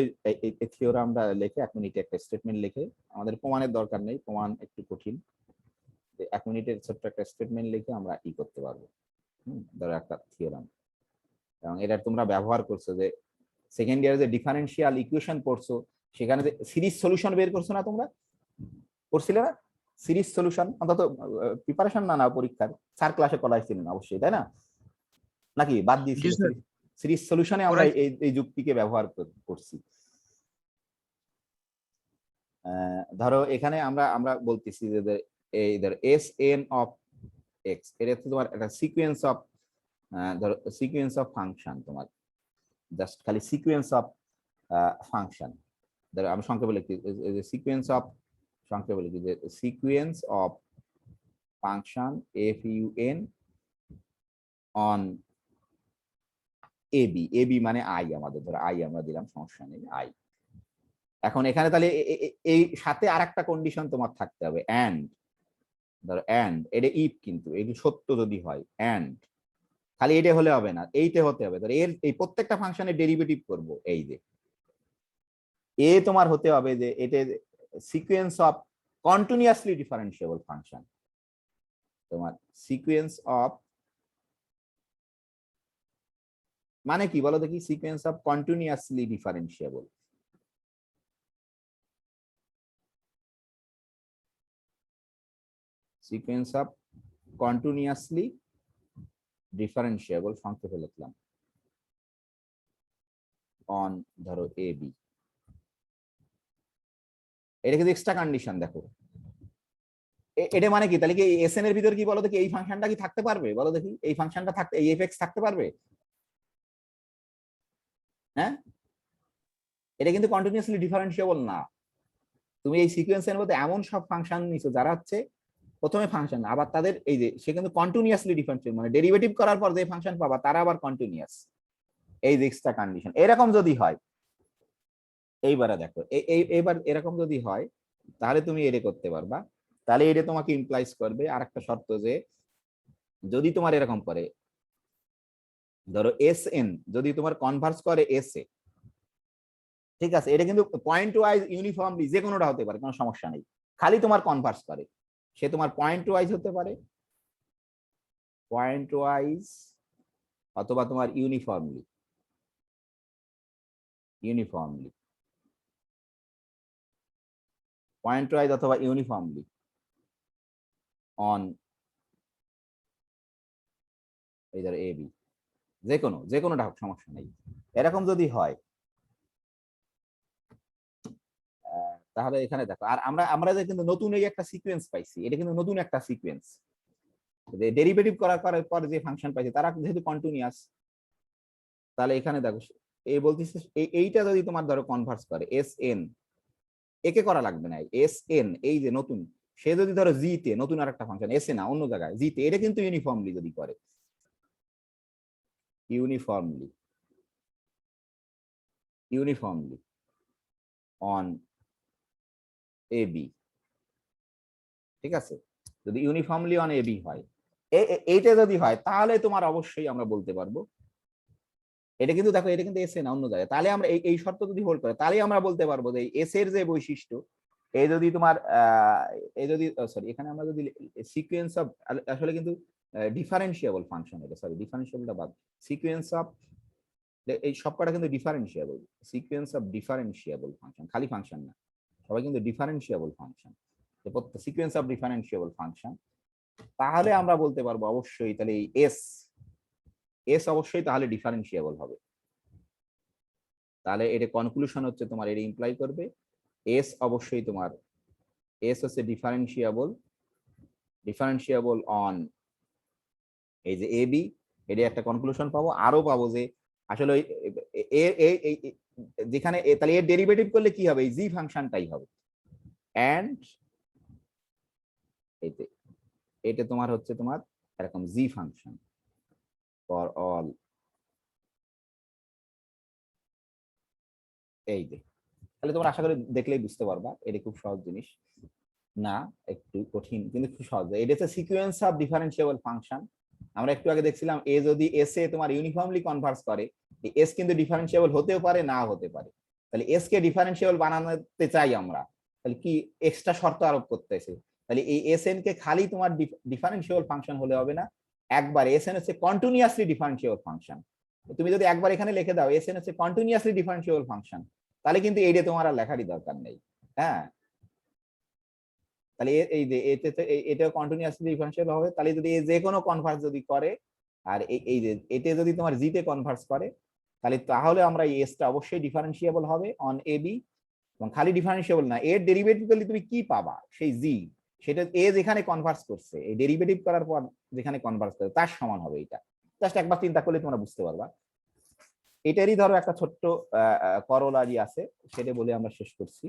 এই থিওরামটা লিখে 1 মিনিটে একটা স্টেটমেন্ট লিখে, আমাদের প্রমাণের দরকার নেই, প্রমাণ একটু কঠিন, 1 মিনিটের ছোট্ট একটা স্টেটমেন্ট লিখে আমরা করতে পারবো। ধরো একটা থিওরাম, এবং এটা তোমরা ব্যবহার করছো যে সেকেন্ড ইয়ারে যে ডিফারেন্সিয়াল ইকুয়েশন পড়ছো, সেখানে যে সিরিজ সলিউশন বের করছো না, তোমরা করছিলে না সিরিজ সলিউশন? অন্তত প্রিপারেশন না পরীক্ষার, স্যার ক্লাসে করাইছিলেন অবশ্যই, তাই না? নাকি বাদ দিয়েছি? জি, স্যার। সিরিজ সলিউশনে আমরা করাইছি। এই যুক্তিকে ব্যবহার করছি। ধরো এখানে আমরা বলতেছি যে এই ধরো এস এন অফ এক্স, এটা হচ্ছে তোমার একটা সিকোয়েন্স অফ, ধরো সিকোয়েন্স অফ ফাংশন, তোমার জাস্ট খালি সিকোয়েন্স অফ ফাংশন। ধরো আমি সংক্ষেপে লিখি সিকোয়েন্স অফ, সংক্ষেপে লিখি যে sequence of function F U N on AB, AB মানে আই, আমাদের ধরো আই আমরা দিলাম, সমস্যা নেই আই। এখন এখানে তাহলে এই সাথে আরেকটা কন্ডিশন তোমার থাকতে হবে, এন্ড, ধরো এন্ড, এটা ইফ, কিন্তু এটি সত্য যদি হয়, এন্ড খালি এটা হলে হবে না, এইতে হতে হবে। ধরো এর এই প্রত্যেকটা ফাংশনের ডেরিভেটিভ করব, এই যে এ তোমার হতে হবে যে এটা sequence of continuously differentiable function, তোমার সিকোয়েন্স অফ মানে কি বলো দেখি, sequence of continuously differentiable, sequence of continuously differentiable, সংক্ষেপে লিখলাম অন ধরো এ বি। এটা কিন্তু এক্সট্রা কন্ডিশন, দেখো এটা মানে কি, তাহলে কি এস এন এর ভিতর কি বলো দেখি, এই ফাংশনটা কি থাকতে পারবে বলো দেখি, এই ফাংশনটা থাকতে, এই এফ এক্স থাকতে পারবে? হ্যাঁ, এটা কিন্তু কন্টিনিউয়াসলি ডিফারেন্সিয়েবল না। তুমি এই সিকোয়েন্সের মধ্যে এমন সব ফাংশন নিছো যারা হচ্ছে প্রথমে ফাংশন, আবার তাদের এই যে সে কিন্তু কন্টিনিউয়াসলি ডিফারেন্সিয়েবল, মানে ডেরিভেটিভ করার পর যে ফাংশন পাবা তারা আবার কন্টিনিউয়াস, এই যে এক্সট্রা কন্ডিশন। এরকম যদি হয়, এইবারে দেখো এইবার এরকম যদি হয়, তাহলে তুমি এটা করতে পারবা। তাহলে এটা তোমাকে ইমপ্লাইজ করবে আরেকটা শর্ত, যে যদি তোমার এরকম করে, ধরো এস এন যদি তোমার কনভার্স করে এস এ, ঠিক আছে, এটা কিন্তু পয়েন্ট ওয়াইজ ইউনিফর্মলি যে কোনোটা হতে পারে, কোনো সমস্যা নেই, খালি তোমার কনভার্স করে, সে তোমার পয়েন্ট ওয়াইজ হতে পারে, পয়েন্ট ওয়াইজ, অথবা তোমার ইউনিফর্মলি, ইউনিফর্মলি পয়েন্ট ওয়াইজ অথবা ইউনিফর্মলি অন এই ধরো এ বি, যে কোনোটা হোক, সমস্যা নেই। এরকম যদি হয়, তাহলে এখানে দেখো, আর আমরা যে কিন্তু নতুন এই একটা সিকোয়েন্স পাইছি, এটা কিন্তু নতুন একটা সিকোয়েন্স, যে ডেরিভেটিভ করার পর যে ফাংশন পাইছি তারা যেহেতু কন্টিনিউয়াস, তাহলে এখানে দেখো এই বলতেছে এইটা যদি তোমার ধরো কনভার্স করে এস এন, একে করা লাগবে না, এস এন এই যে নতুন, সে যদি ধরো জি তে, নতুন আর একটা ফাংশন এস এ না অন্য জায়গায় জি তে, এটা কিন্তু ইউনিফর্মলি যদি করে, ইউনিফর্মলি অন এ বি, ঠিক আছে, যদি ইউনিফর্মলি অন এ বি হয়, এইটা যদি হয়, তাহলে তোমার অবশ্যই আমরা বলতে পারবো, এটা কিন্তু দেখো এটা কিন্তু এস এ না অন্য জায়গায়, তাহলে আমরা এই শর্ত যদি হোল্ড করে, তাহলে আমরা বলতে পারবো যে এস এর যে বৈশিষ্ট্য, এই যদি তোমার এই যদি সরি, এখানে আমরা যদি সিকোয়েন্স অফ, আসলে কিন্তু ডিফারেন্সিয়েবল ফাংশন, এটা সরি ডিফারেন্সিয়েবলটা বাদ, সিকোয়েন্স অফ, এই সবকটা কিন্তু differentiable, sequence of differentiable function, খালি ফাংশন না, সবাই কিন্তু differentiable function, sequence of differentiable function, তাহলে আমরা বলতে পারবো অবশ্যই, তাহলে এই এস অবশ্যই তাহলে ডিফারেন্সিয়েবল হবে। তাহলে এটা কনক্লুশন হচ্ছে তোমার, এটা ইমপ্লাই করবে এস অবশ্যই তোমার, এস হচ্ছে ডিফারেন্সিয়েবল অন এই যে এ বি, এটা একটা কনক্লুশন পাবো। আরো পাবো যে আসলে যেখানে তাহলে এর ডেরিভেটিভ করলে কি হবে, এই জি ফাংশনটাই হবে, এন্ড এটা তোমার হচ্ছে তোমার এরকম জি ফাংশন ফর অল, এই যে, তাহলে তোমরা আশা করি দেখলেই বুঝতে পারবা, এটা খুব সহজ জিনিস না, একটু কঠিন কিন্তু খুব সহজ। এটা হচ্ছে সিকোয়েন্স অফ ডিফারেন্সিয়েবল ফাংশন আমরা একটু আগে দেখছিলাম এ যদি এস এ তোমার ইউনিফর্মলি কনভার্স করে, এস কিন্তু ডিফারেন্সিয়েবল হতেও পারে না হতে পারে। তাহলে এস কে ডিফারেন্সিয়েবল বানাতে চাই আমরা, তাহলে কি এক্সট্রা শর্ত আরোপ করতেছে। তাহলে এই এস এন কে খালি তোমার ডিফারেন্সিয়েবল ফাংশন হলে হবে না, একবার এস এন হচ্ছে কন্টিনিউয়াসলি ডিফারেন্সিয়েবল ফাংশন। তুমি যদি একবার এখানে লিখে দাও এস এন হচ্ছে কন্টিনিউয়াসলি ডিফারেন্সিয়েবল ফাংশন, তাহলে কিন্তু এইটা তোমার আর লেখারই দরকার নেই। হ্যাঁ, তাহলে এই যে এটা কন্টিনিউয়াসলি ডিফারেন্সিয়েবল হবে। তাহলে যদি যে কোনো কনভার্স যদি করে, আর এই যে এটা যদি তোমার জি তে কনভার্স করে, তাহলে আমরা এই এসটা অবশ্যই ডিফারেন্সিয়েবল হবে অন এ বি। এবং খালি ডিফারেন্সিয়েবল না, এর ডেরিভেটিভ করলে তুমি কি পাবা, সেই জি, সেটা এ যেখানে কনভার্স করছে, এই ডেরিভেটিভ করার পর যেখানে কনভার্স করে তার সমান হবে। এটা জাস্ট একবার চিন্তা করলে তোমরা বুঝতে পারবা। এটারই ধরো একটা ছোট্ট করোলারি আছে, সেটা বলে আমরা শেষ করছি।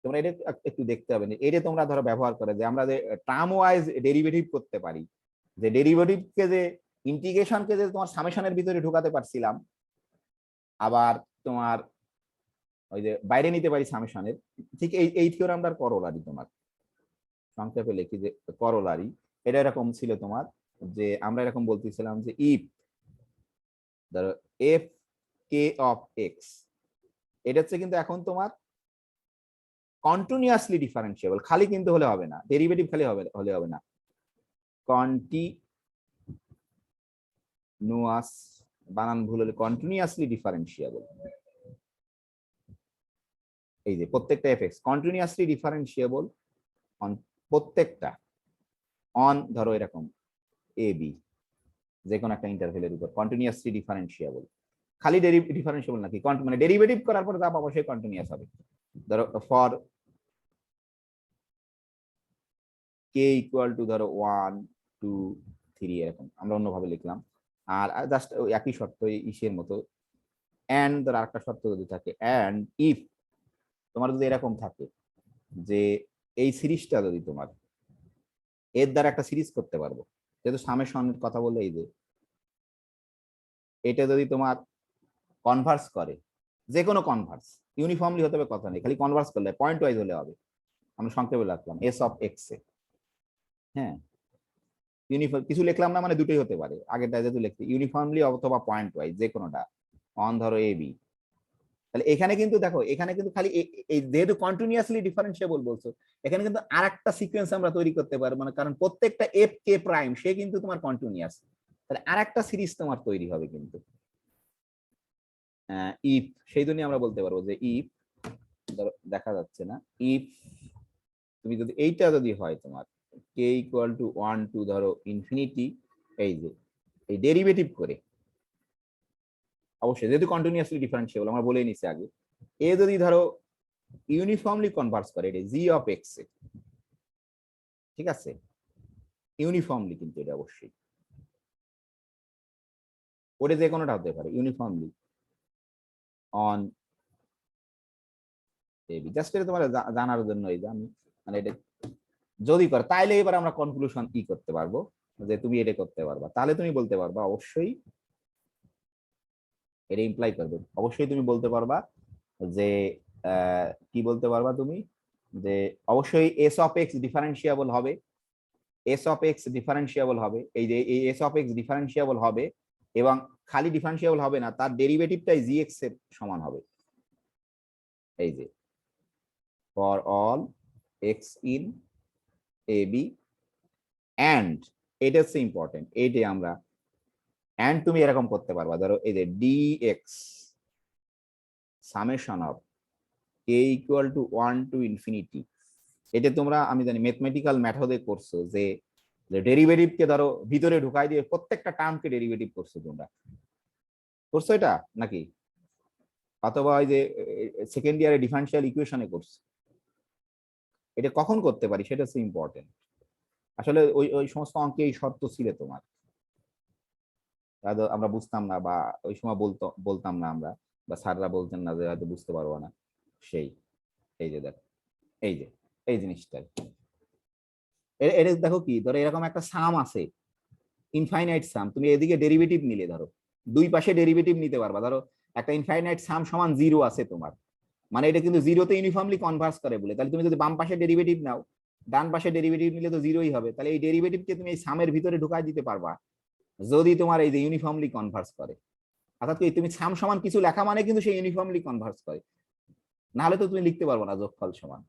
তোমরা এটা একটু দেখতে হবে, এটা তোমরা ধরো ব্যবহার করে যে আমরা যে টার্ম ওয়াইজ ডেরিভেটিভ করতে পারি, যে ডেরিভেটিভকে যে ইন্টিগ্রেশনকে যে তোমার সামেশনের ভিতরে ঢুকাতে পারছিলাম, আবার তোমার ওই যে বাইরে নিতে পারি সামেশনের, ঠিক এই থিওরামটার করোলারি তোমার সংক্ষেপে লিখি যে করোলারি এটা এরকম ছিল তোমার, যে আমরা এরকম বলতেছিলাম যে ইফ ধরো এফ কে অফ এক্স, এটা হচ্ছে কিন্তু এখন তোমার কন্টিনিউয়াসলি ডিফারেন্সিয়েবল, খালি কিন্তু হলে হবে না, ডেরিভেটিভ খালি হলে হবে না, কন্টিনিউয়াস, বানান ভুল হলে কন্টিনিউয়াসলি ডিফারেন্সিয়েবল। এই যে প্রত্যেকটা F x continuously differentiable on প্রত্যেকটা অন ধরো এরকম এ বি, যে কোনো একটা ইন্টারভেলের উপর কন্টিনিউয়াসলি ডিফারেন্সিয়েবল, খালি ডিফারেন্সিয়েবল নাকি মানে ডেরিভেটিভ করার পর যা পাবো সে কন্টিনিউয়াস হবে। ধরো ফর কে ইকুয়াল টু ধরো 1 2 3 এরকম আমরা অন্যভাবে লিখলাম। আর জাস্ট একই শর্ত ইসের মতো, এন্ড ধর আরেকটা শর্ত যদি থাকে, এন্ড ইফ তোমার যদি এরকম থাকে যে এই সিরিজটা যদি তোমার এর দ্বারা একটা সিরিজ করতে পারবো, যেহেতু সামেশনের কথা বলে, এই যে এটা যদি তোমার কনভার্স করে, যে কোনো কনভার্স, ইউনিফর্মলি হতে হবে কথা নেই, খালি কনভার্স করলে পয়েন্ট ওয়াইজ হলে হবে। আমরা সংক্ষেপে লিখলাম এস অফ এক্স এ, হ্যাঁ ইউনিফর্ম কিছু লিখলাম না, মানে দুটোই হতে পারে, আগেরটা যেহেতু লিখতে ইউনিফর্মলি অথবা পয়েন্ট ওয়াইজ যে কোনোটা অন ধরো এ বি। তাহলে এখানে কিন্তু দেখো, এখানে কিন্তু খালি এই যেহেতু কন্টিনিউয়াসলি ডিফারেন্সিয়েবল বলছো, এখানে কিন্তু আরেকটা সিকোয়েন্স আমরা তৈরি করতে পারবো না, কারণ প্রত্যেকটা এফ কে প্রাইম সে কিন্তু তোমার কন্টিনিউয়াস, তাহলে আরেকটা সিরিজ তোমার তৈরি হবে কিন্তু ইফ, সেই জন্যই আমরা বলতে পারবো যে ইফ, দেখা যাচ্ছে না, ইফ তুমি যদি এইটা যদি হয় তোমার কে ইকুয়াল টু 1 টু ধরো ইনফিনিটি, এই যে এই ডেরিভেটিভ করে, অবশ্যই যেহেতু কন্টিনিউয়াসলি ডিফারেন্সিয়েবল আমরা বলেই নিছি আগে, এ যদি ধরো ইউনিফর্মলি কনভার্স করে, এটা জি অফ এক্স এ, ঠিক আছে, ইউনিফর্মলি কিন্তু এটা অবশ্যই, ওটা যে কোনোটা হতে পারে, ইউনিফর্মলি অন এবি, জাস্ট এটা তোমার জানার জন্য, এই যে আমি মানে এটা যদি করে, তাইলে এবার আমরা কনক্লুশন ই করতে পারবো যে তুমি এটা করতে পারবা, তাহলে তুমি বলতে পারবা অবশ্যই এটা ইমপ্লাই করবে, অবশ্যই তুমি বলতে পারবা যে কি বলতে পারবা তুমি, যে অবশ্যই এস অফ এক্স ডিফারেন্সিয়েবল হবে, এস অফ এক্স ডিফারেন্সিয়েবল হবে, এই যে এই এস অফ এক্স ডিফারেন্সিয়েবল হবে, এবং খালি ডিফারেন্সিয়েবল হবে না, তার ডেরিভেটিভটাই জি এক্স এর সমান হবে। এই যে for all X in A B, and এটা হচ্ছে ইম্পর্টেন্ট, এইটাই আমরা এন্ড তুমি এরকম করতে পারবা, ধরো এই যে dx summation of K equal to 1 to infinity, এটা তোমরা আমি জানি ম্যাথমেটিক্যাল মেথডে করছো, যে ডেরিভেটিভকে ধরো ভিতরে ঢুকাই দিয়ে প্রত্যেকটা টার্মকে ডেরিভেটিভ করছো, তোমরা করছো এটা নাকি, অথবা ওই যে সেকেন্ড ইয়ারে ডিফারেনশিয়াল ইকুয়েশনে করছো, এটা কখন করতে পারি সেটা হচ্ছে ইম্পর্টেন্ট। আসলে ওই সমস্ত অঙ্কে এই শর্ত ছিল তোমার, আমরা বুঝতাম না, বা ওই সময় বলতাম না আমরা, বা স্যাররা বলতেন না যে হয়তো বুঝতে পারবো না, সেই এই যে দেখো এই জিনিসটাই এটা দেখো কি, ধরো এরকম একটা সাম আছে, ইনফাইনাইট সাম, তুমি এদিকে ডেরিভেটিভ নিলে, ধরো দুই পাশে ডেরিভেটিভ নিতে পারবা, ধরো একটা ইনফাইনাইট সাম সমান 0 আছে তোমার, মানে এটা কিন্তু 0 তে ইউনিফর্মলি কনভার্স করে বলে, তাহলে তুমি যদি বাম পাশে ডেরিভেটিভ নাও, ডান পাশে ডেরিভেটিভ নিলে তো জিরোই হবে, তাহলে এই ডেরিভেটিভকে তুমি এই সামের ভিতরে ঢুকাই দিতে পারবা যদি তোমার এই যে ইউনিফর্মলি কনভার্স করে। অর্থাৎ কি তুমি সাম সমান কিছু লেখা মানে কিন্তু সেই ইউনিফর্মলি কনভার্স করে, নাহলে তো তুমি লিখতে পারবো না যোগফল সমান।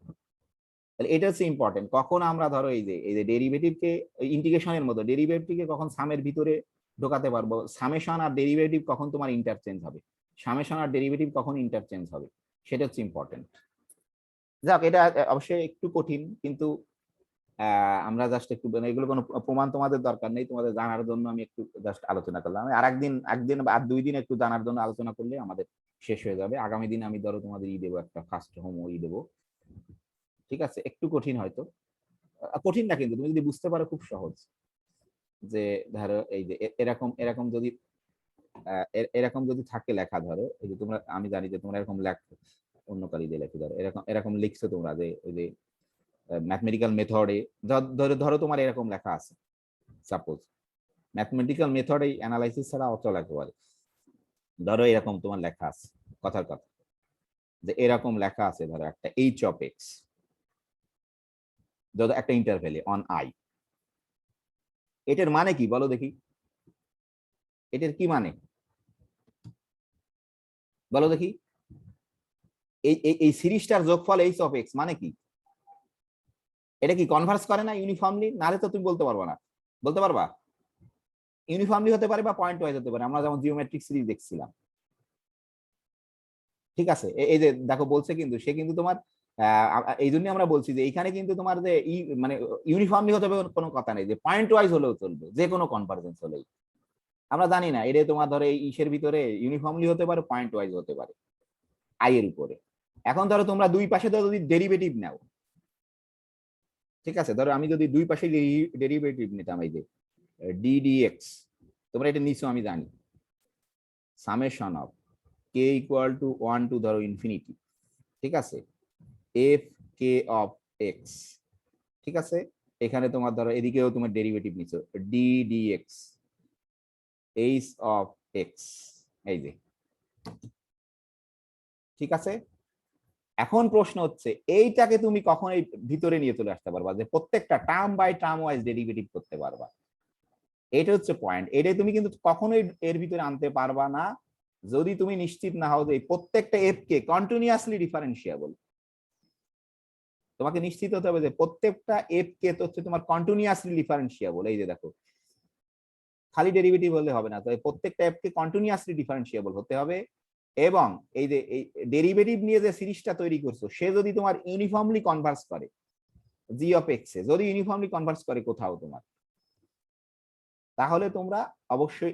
তাহলে এটা হচ্ছে ইম্পর্টেন্ট, কখন আমরা ধরো এই যে ডেরিভেটিভকে ইন্টিগ্রেশনের মতো ডেরিভেটিভকে কখন সামের ভিতরে ঢোকাতে পারবো, সামেশন আর ডেরিভেটিভ কখন তোমার ইন্টারচেঞ্জ হবে, সামেশন আর ডেরিভেটিভ কখন ইন্টারচেঞ্জ হবে, সেটা হচ্ছে ইম্পর্টেন্ট। যাক, এটা অবশ্যই একটু কঠিন, কিন্তু আমরা জাস্ট একটু, এগুলো কোনো প্রমাণ তোমাদের দরকার নেই, তোমাদের জানার জন্য আমি একটু জাস্ট আলোচনা করলাম। আর একদিন বা আর 2 দিন একটু জানার জন্য আলোচনা করলে আমাদের শেষ হয়ে যাবে। আগামী দিন আমি ধরো তোমাদের দেবো, একটা ফার্স্ট হোম দেবো, ঠিক আছে? একটু কঠিন হয়তো, কঠিন না কিন্তু তুমি যদি বুঝতে পারো খুব সহজ। যে ধরো এই যে এরকম যদি এরকম যদি থাকে লেখা, ধরো এই যে তোমরা, আমি জানি যে তোমরা এরকম লেখো, অন্য কালি দিয়ে লেখো, ধরো এরকম লিখছো তোমরা যে ওই যে ম্যাথমেটিক্যাল মেথডে, ধরো তোমার এরকম লেখা আছে, সাপোজ ম্যাথমেটিক্যাল মেথড এই অ্যানালাইসিস ছাড়া অচল একেবারে। ধরো এরকম তোমার লেখা আছে, কথার কথা যে এরকম লেখা আছে, ধরো একটা এইচ অফ এক্স, ধরো একটা ইন্টারভ্যালে অন আই, এটার মানে কি বলো দেখি? এটার কি মানে বলো দেখি? এই সিরিজটার যোগফল এইচ অফ এক্স মানে কি? এটা কি কনভার্স করে না ইউনিফর্মলি? নাহলে তো তুমি বলতে পারবা না। বলতে পারবা? ইউনিফর্মলি হতে পারে বা পয়েন্ট ওয়াইজ হতে পারে, আমরা যেমন জিওমেট্রিক সিরিজ দেখছিলাম, ঠিক আছে? এই যে দেখো বলছে, কিন্তু সে কিন্তু তোমার এই জন্য আমরা বলছি যে এইখানে কিন্তু তোমার যে মানে ইউনিফর্মলি হতে হবে কোনো কথা নেই, যে পয়েন্ট ওয়াইজ হলেও চলবে, যে কোনো কনভার্জেন্স হলেই। আমরা জানি না এটা তোমার ধরো এই ইসের ভিতরে ইউনিফর্মলি হতে পারে, পয়েন্ট ওয়াইজ হতে পারে আই এর উপরে। এখন ধরো তোমরা দুই পাশে যদি ডেরিভেটিভ নাও, ঠিক আছে? ধরো আমি যদি দুই পাশে ডেরিভেটিভ নিতাম, এই যে ডিডিএক্স, তোমরা এটা নিছো আমি জানি, summation of K equal to 1 to ধরো ইনফিনিটি, ঠিক আছে, এফ কে অফ এক্স, ঠিক আছে? এখানে তোমার ধরো এদিকেও তোমার ডেরিভেটিভ নিছো ডিডিএক্স এইচ অফ এক্স, এই যে, ঠিক আছে? এখন প্রশ্ন হচ্ছে এইটাকে তুমি কখন এই ভিতরে নিয়ে চলে আসতে পারবা, যে প্রত্যেকটা term by term wise derivative করতে পারবা? এটা হচ্ছে পয়েন্ট। এটাই তুমি কিন্তু কখনোই এর ভিতরে আনতে পারবা না যদি তুমি নিশ্চিত না হও যে প্রত্যেকটা এফ কে কন্টিনিউয়াসলি ডিফারেন্সিয়েবল। তোমাকে নিশ্চিত হতে হবে যে প্রত্যেকটা এফ কে তো হচ্ছে তোমার কন্টিনিউয়াসলি ডিফারেন্সিয়েবল। এই যে দেখো, খালি ডেরিভেটিভ হলে হবে না, তো প্রত্যেকটা এফ কে কন্টিনিউয়াসলি ডিফারেন্সিয়েবল হতে হবে। এবং এই যে এই ডেরিভেটিভ নিয়ে যে সিরিজটা তৈরি করছো, সে যদি তোমার ইউনিফর্মলি কনভার্স করে জি অফ এক্স এ, যদি ইউনিফর্মলি কনভার্স করে কোথাও তোমার, তাহলে তোমরা অবশ্যই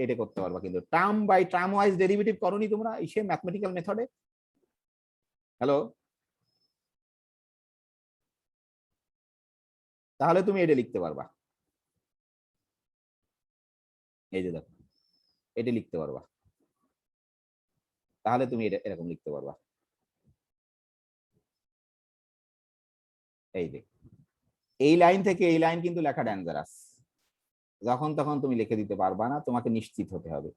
এটা করতে পারবা। কিন্তু term by term wise derivative করনি তোমরা এই সে ম্যাথমেটিক্যাল মেথডে? হ্যালো, তাহলে তুমি এটা লিখতে পারবা, এই যে দেখো এটা লিখতে পারবা, তাহলে তুমি এটা এরকম লিখতে পারবা। এই যে এই লাইন থেকে এই লাইন কিন্তু লেখা ডেঞ্জারাস, যখন তখন তুমি লিখে দিতে পারবা না, তোমাকে নিশ্চিত হতে হবে।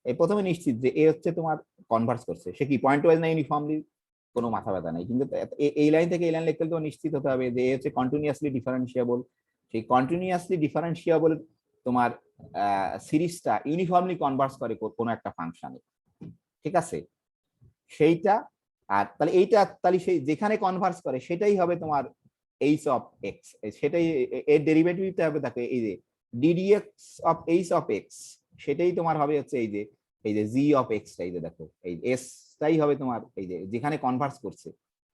এই প্রথমে নিশ্চিত যে এ হচ্ছে তোমার কনভার্স করছে, সে কি পয়েন্ট ওয়াইজ না ইউনিফর্মলি, কোনো মাথা ব্যথা নেই। কিন্তু এই লাইন থেকে এই লাইন লিখতে তোমার নিশ্চিত হতে হবে যে এ হচ্ছে কন্টিনিউয়াসলি ডিফারেন্সিয়েবল। সেই কন্টিনিউয়াসলি ডিফারেন্সিয়েবল তোমার সিরিজটা ইউনিফর্মলি কনভার্স করে কোনো একটা ফাংশনে, ঠিক আছে? সেইটা, আর তাহলে এইটা, তাহলে সেই যেখানে কনভার্স করে সেটাই হবে তোমার এইচ অফ এক্স, সেটাই এর ডেরিভেটিভটা হবে দেখো এই যে ddx of H of x, সেটাই তোমার হবে হচ্ছে এই যে জি অফ এক্স, এই যে দেখো এই এস টাই হবে তোমার এই যে যেখানে কনভার্স করছে।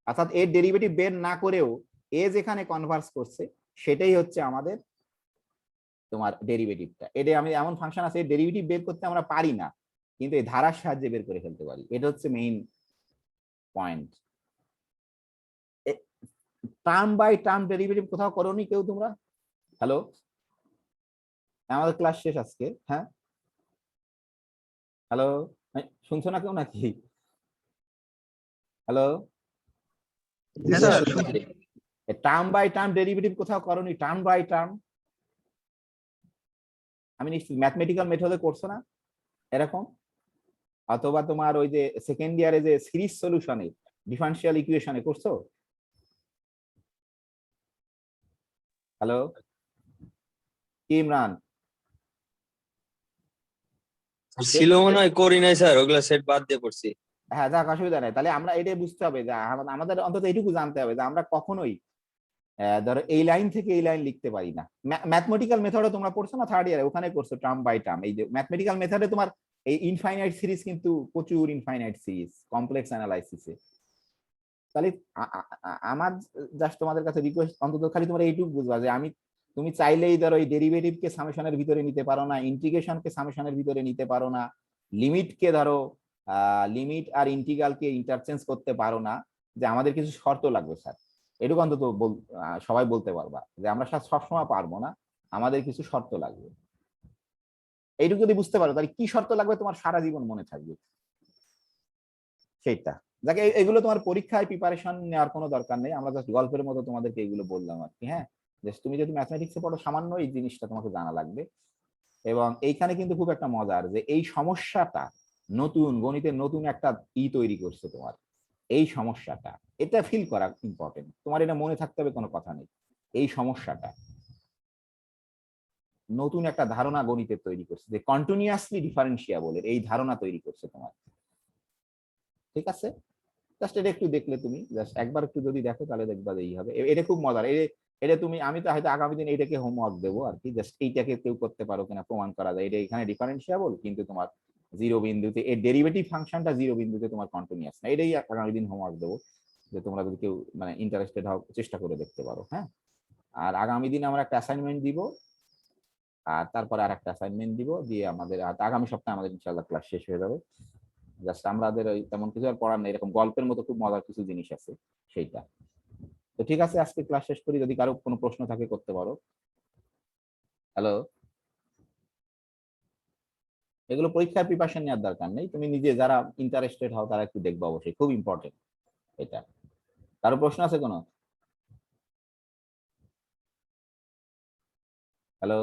অর্থাৎ এর ডেরিভেটিভ বের না করেও এ যেখানে কনভার্স করছে সেটাই হচ্ছে আমাদের তোমার ডেরিভেটিভটা। এটা আমি এমন ফাংশন আছে ডেরিভেটিভ বের করতে আমরা পারি না, কিন্তু এই ধারার সাহায্যে বের করে ফেলতে পারি। এটা হচ্ছে main point. Term by term derivative কোথাও করোনি কেউ তোমরা? হ্যালো, আমাদের ক্লাস শেষ আজকে, হ্যাঁ? হ্যালো, শুনছো না কেউ নাকি? Hello, term by term derivative কোথাও করোনি? টার্ম বাই টার্ম আমি নিশ্চিত ম্যাথমেটিক্যাল মেথডে করছো না এরকম, অথবা তোমার ওই যে সেকেন্ড ইয়ারে যে সিরিজ সলিউশনে ডিফারেনশিয়াল ইকুয়েশনে করছো? হ্যালো, কি ইমরান? ছিল মনে হয়, করি নাই স্যার, ওগুলা সেট বাদ দিয়ে করছি। হ্যাঁ, যাক, অসুবিধা নেই। তাহলে আমরা এটাই বুঝতে হবে যে আমাদের অন্তত এইটুকু জানতে হবে যে আমরা কখনোই ধরো এই লাইন থেকে এই লাইন লিখতে পারি না। ম্যাথমেটিক্যাল মেথডে তোমরা পড়ছো না থার্ড ইয়ারে, ওখানে করছো টার্ম বাই টার্ম। এই যে ম্যাথমেটিক্যাল মেথডে তোমার এই ইনফাইনাইট সিরিজ কিন্তু প্রচুর ইনফাইনাইট সিরিজ কমপ্লেক্স অ্যানালাইসিসে। তাহলে আমার জাস্ট তোমাদের কাছে রিকোয়েস্ট, অন্তত খালি তোমরা এইটুকু বুঝবা যে তুমি চাইলেই ধরো এই ডেরিভেটিভকে সামেশনের ভিতরে নিতে পারো না, ইন্টিগ্রেশনকে সামেশনের ভিতরে নিতে পারো না, লিমিটকে ধরো লিমিট আর ইন্টিগ্রালকে ইন্টারচেঞ্জ করতে পারো না, যে আমাদের কিছু শর্ত লাগবে স্যার। এটুকু অন্তত সবাই বলতে পারবা যে আমরা সবসময় পারবো না, আমাদের কিছু শর্ত লাগবে। এইটুকু যদি বুঝতে পারো তাহলে কি শর্ত লাগবে তোমার সারা জীবন মনে থাকবে সেইটা। যাকে এগুলো তোমার পরীক্ষায় প্রিপারেশন নেওয়ার কোনো দরকার নেই, আমরা জাস্ট গল্পের মতো তোমাদেরকে এগুলো বললাম আর কি। হ্যাঁ, তুমি যদি ম্যাথমেটিক্সে পড়ো সামান্য এই জিনিসটা তোমাকে জানা লাগবে। এবং এইখানে কিন্তু খুব একটা মজার যে এই সমস্যাটা নতুন গণিতের নতুন একটা তৈরি করছে তোমার। এই সমস্যাটা, এটা ফিল করা ইম্পর্টেন্ট, তোমার এটা মনে থাকতে হবে কোনো কথা নেই। এই সমস্যাটা নতুন একটা ধারণা গণিতের তৈরি করছে, যে কন্টিনিউয়াসলি ডিফারেন্সিয়েবল এই ধারণা তৈরি করছে তোমার। ঠিক আছে, জাস্ট এটা একটু দেখলে তুমি জাস্ট একবার একটু যদি দেখো তাহলে দেখবা যে এই হবে। এটা খুব মজার। এটা তুমি, আমি তো হয়তো আগামী দিন এটাকে হোমওয়ার্ক দেবো আর কি, জাস্ট এইটাকে কেউ করতে পারো কিনা প্রমাণ করা যায়। এটা এখানে ডিফারেন্সিয়েবল কিন্তু তোমার জিরো বিন্দুতে, এর ডেরিভেটিভ ফাংশনটা জিরো বিন্দুতে তোমার কন্টিনিউয়াস না। এটাই আগামী দিন হোমওয়ার্ক দেবো, যে তোমরা যদি কেউ মানে ইন্টারেস্টেড হও চেষ্টা করে দেখতে পারো। হ্যাঁ, আর আগামী দিন আমরা একটা অ্যাসাইনমেন্ট দিব, আর তারপরে আর একটা অ্যাসাইনমেন্ট দিব, দিয়ে আমাদের আগামী সপ্তাহে আমাদের ইনশাআল্লাহ ক্লাস শেষ হয়ে যাবে। জাস্ট আমাদের ওই তেমন কিছু আর পড়ার নেই, এরকম গল্পের মতো খুব মজার কিছু জিনিস আছে সেইটা। তো ঠিক আছে, আজকে ক্লাস শেষ করি। যদি কারো কোনো প্রশ্ন থাকে করতে পারো। হ্যালো, এগুলো পরীক্ষার প্রিপারেশন নেওয়ার দরকার নেই, তুমি নিজে যারা ইন্টারেস্টেড হও তারা একটু দেখবো, অবশ্যই খুব ইম্পর্টেন্ট এটা। কারো প্রশ্ন আছে কোনো? হ্যালো,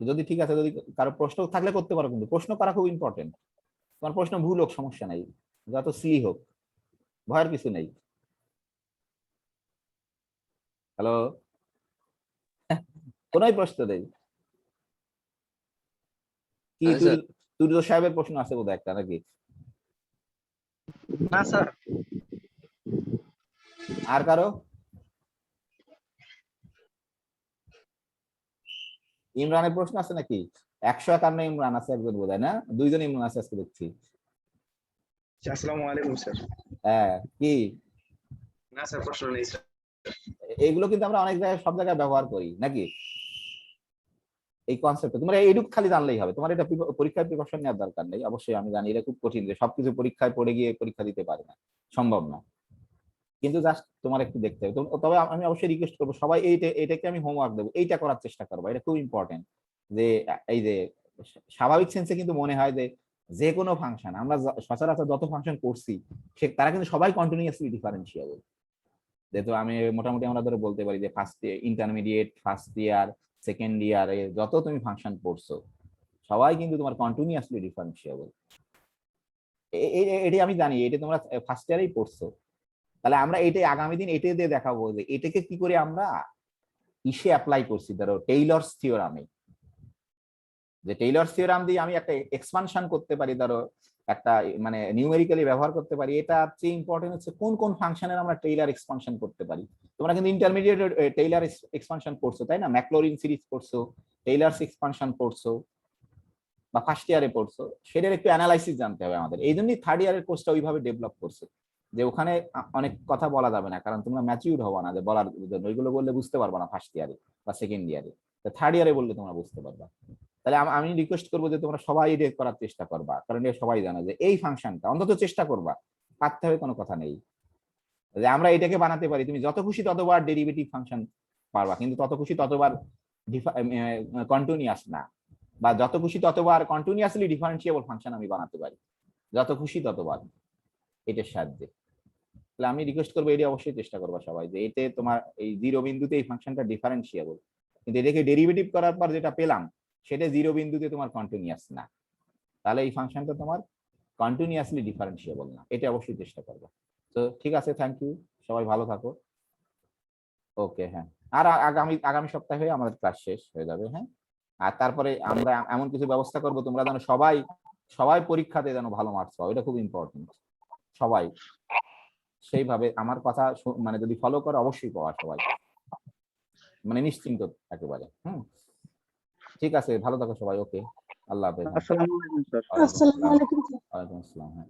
যদি ঠিক আছে, যদি কারো প্রশ্ন থাকলে করতে পারো, কিন্তু প্রশ্ন করা খুব ইম্পর্টেন্ট। তোমার প্রশ্ন ভুল হোক সমস্যা নাই, যত সিলি হোক, ভয়ের কিছু নেই। হ্যালো, কোনই প্রশ্ন নেই কি? তুই সাহেবের প্রশ্ন আছে বোধহয় একটা, নাকি? না স্যার। আর কারো? ইমরানের প্রশ্ন আছে নাকি? 151 ইমরান আছে একজন বোধহয়, না? দুইজন ইমরান আছে আজকে দেখছি। আসসালামু আলাইকুম স্যার। হ্যাঁ, কি? না স্যার, প্রশ্ন নেই স্যার। এইগুলো কিন্তু আমরা অনেক জায়গায়, সব জায়গায় ব্যবহার করি নাকি এই কনসেপ্ট? তোমরা এইটুকু খালি জানলেই হবে, তোমার এটা পরীক্ষায় প্রিপারেশন নেওয়ার দরকার নেই। অবশ্যই আমি জানি এটা খুব কঠিন, যে সবকিছু পরীক্ষায় পড়ে গিয়ে পরীক্ষা দিতে পারে না, সম্ভব না। কিন্তু জাস্ট তোমার একটু দেখতে হবে। তবে আমি অবশ্যই রিকোয়েস্ট করবো সবাই এইটাকে আমি হোমওয়ার্ক দেবো, এইটা করার চেষ্টা করবো। এটা খুব ইম্পর্টেন্ট, যে এই যে স্বাভাবিক সেন্সে কিন্তু মনে হয় যে কোনো ফাংশন, আমরা সচরাচর যত ফাংশন করছি তারা কিন্তু সবাই কন্টিনিউয়াসলি ডিফারেন্সিয়েবল। যেহেতু আমি মোটামুটি আমরা ধরে বলতে পারি যে first intermediate, first year, second ইয়ারে যত তুমি ফাংশন পড়ছো সবাই কিন্তু তোমার কন্টিনিউয়াসলি ডিফারেন্সিয়েবল। এটাই আমি জানি, এটা তোমরা ফার্স্ট ইয়ারেই পড়ছো। তাহলে আমরা এটাই আগামী দিন এটাই দিয়ে দেখাবো যে এটাকে কি করে আমরা ইসে অ্যাপ্লাই করছি। ধরো টেইলরস থিওরামে, যে টেইলরস থিওরাম দিয়ে আমি একটা এক্সপানশন করতে পারি, ধরো একটা মানে নিউমেরিক্যালি ব্যবহার করতে পারি। এটা চেয়ে ইম্পর্টেন্ট হচ্ছে কোন কোন ফাংশনের আমরা টেইলর এক্সপানশন করতে পারি। তোমরা কিন্তু ইন্টারমিডিয়েট টেইলর এক্সপানশন পড়ছো, তাই না? ম্যাকলরিন সিরিজ পড়ছো, টেইলরস এক্সপানশন পড়ছো, বা ফার্স্ট ইয়ারে পড়ছো, সেটার একটু অ্যানালাইসিস জানতে হবে আমাদের। এই জন্যই থার্ড ইয়ারের কোর্সটা ওইভাবে ডেভেলপ করছে, যে ওখানে অনেক কথা বলা যাবে না, কারণ তোমরা ম্যাচিউর হবা না যে বলার জন্য। ওইগুলো বললে বুঝতে পারবা না ফার্স্ট ইয়ারে বা সেকেন্ড ইয়ারে, থার্ড ইয়ারে বললে তোমরা বুঝতে পারবা। তাহলে আমি রিকোয়েস্ট করবো যে তোমরা সবাই এটা করার চেষ্টা করবা, কারণ এটা সবাই জানে যে এই ফাংশনটা অন্তত চেষ্টা করবা, পারতে হবে কোনো কথা নেই। যে আমরা এটাকে বানাতে পারি, তুমি যত খুশি ততবার ডেরিভেটিভ ফাংশন পারবা, কিন্তু তত খুশি ততবার কন্টিনিউয়াস না, বা যত খুশি ততবার কন্টিনিউয়াসলি ডিফারেন্সিয়েবল ফাংশন আমি বানাতে পারি, যত খুশি ততবার এটার সাহায্যে। তাহলে আমি রিকোয়েস্ট করবো এটা অবশ্যই চেষ্টা করবা সবাই, যে এতে তোমার এই জিরো বিন্দুতে এই ফাংশনটা ডিফারেন্সিয়েবল, কিন্তু এটাকে ডেরিভেটিভ করার পর যেটা পেলাম সেটা জিরো বিন্দুতে তোমার কন্টিনিউয়াস না, তাহলে এই ফাংশনটা তোমার কন্টিনিউয়াসলি ডিফারেন্সিয়েবল না। এটা অবশ্যই চেষ্টা করবা। তো ঠিক আছে, থ্যাংক ইউ, সবাই ভালো থাকো। ওকে, হ্যাঁ। আর আগামী সপ্তাহে আমাদের ক্লাস শেষ হয়ে যাবে, হ্যাঁ। আর তারপরে আমরা এমন কিছু ব্যবস্থা করব তোমরা যেন সবাই পরীক্ষাতে যেন ভালো মার্কস পাও, এটা খুব ইম্পর্টেন্ট। সবাই সেইভাবে আমার কথা মানে যদি ফলো করো অবশ্যই পাওয়া সবাই, মানে নিশ্চিন্ত একেবারে। ঠিক আছে, ভালো থাকো সবাই। ওকে, আল্লাহ হাফেজ। আসসালামু আলাইকুম স্যার। ওয়ালাইকুম আসসালাম। ওয়ালাইকুম আসসালাম। হ্যাঁ।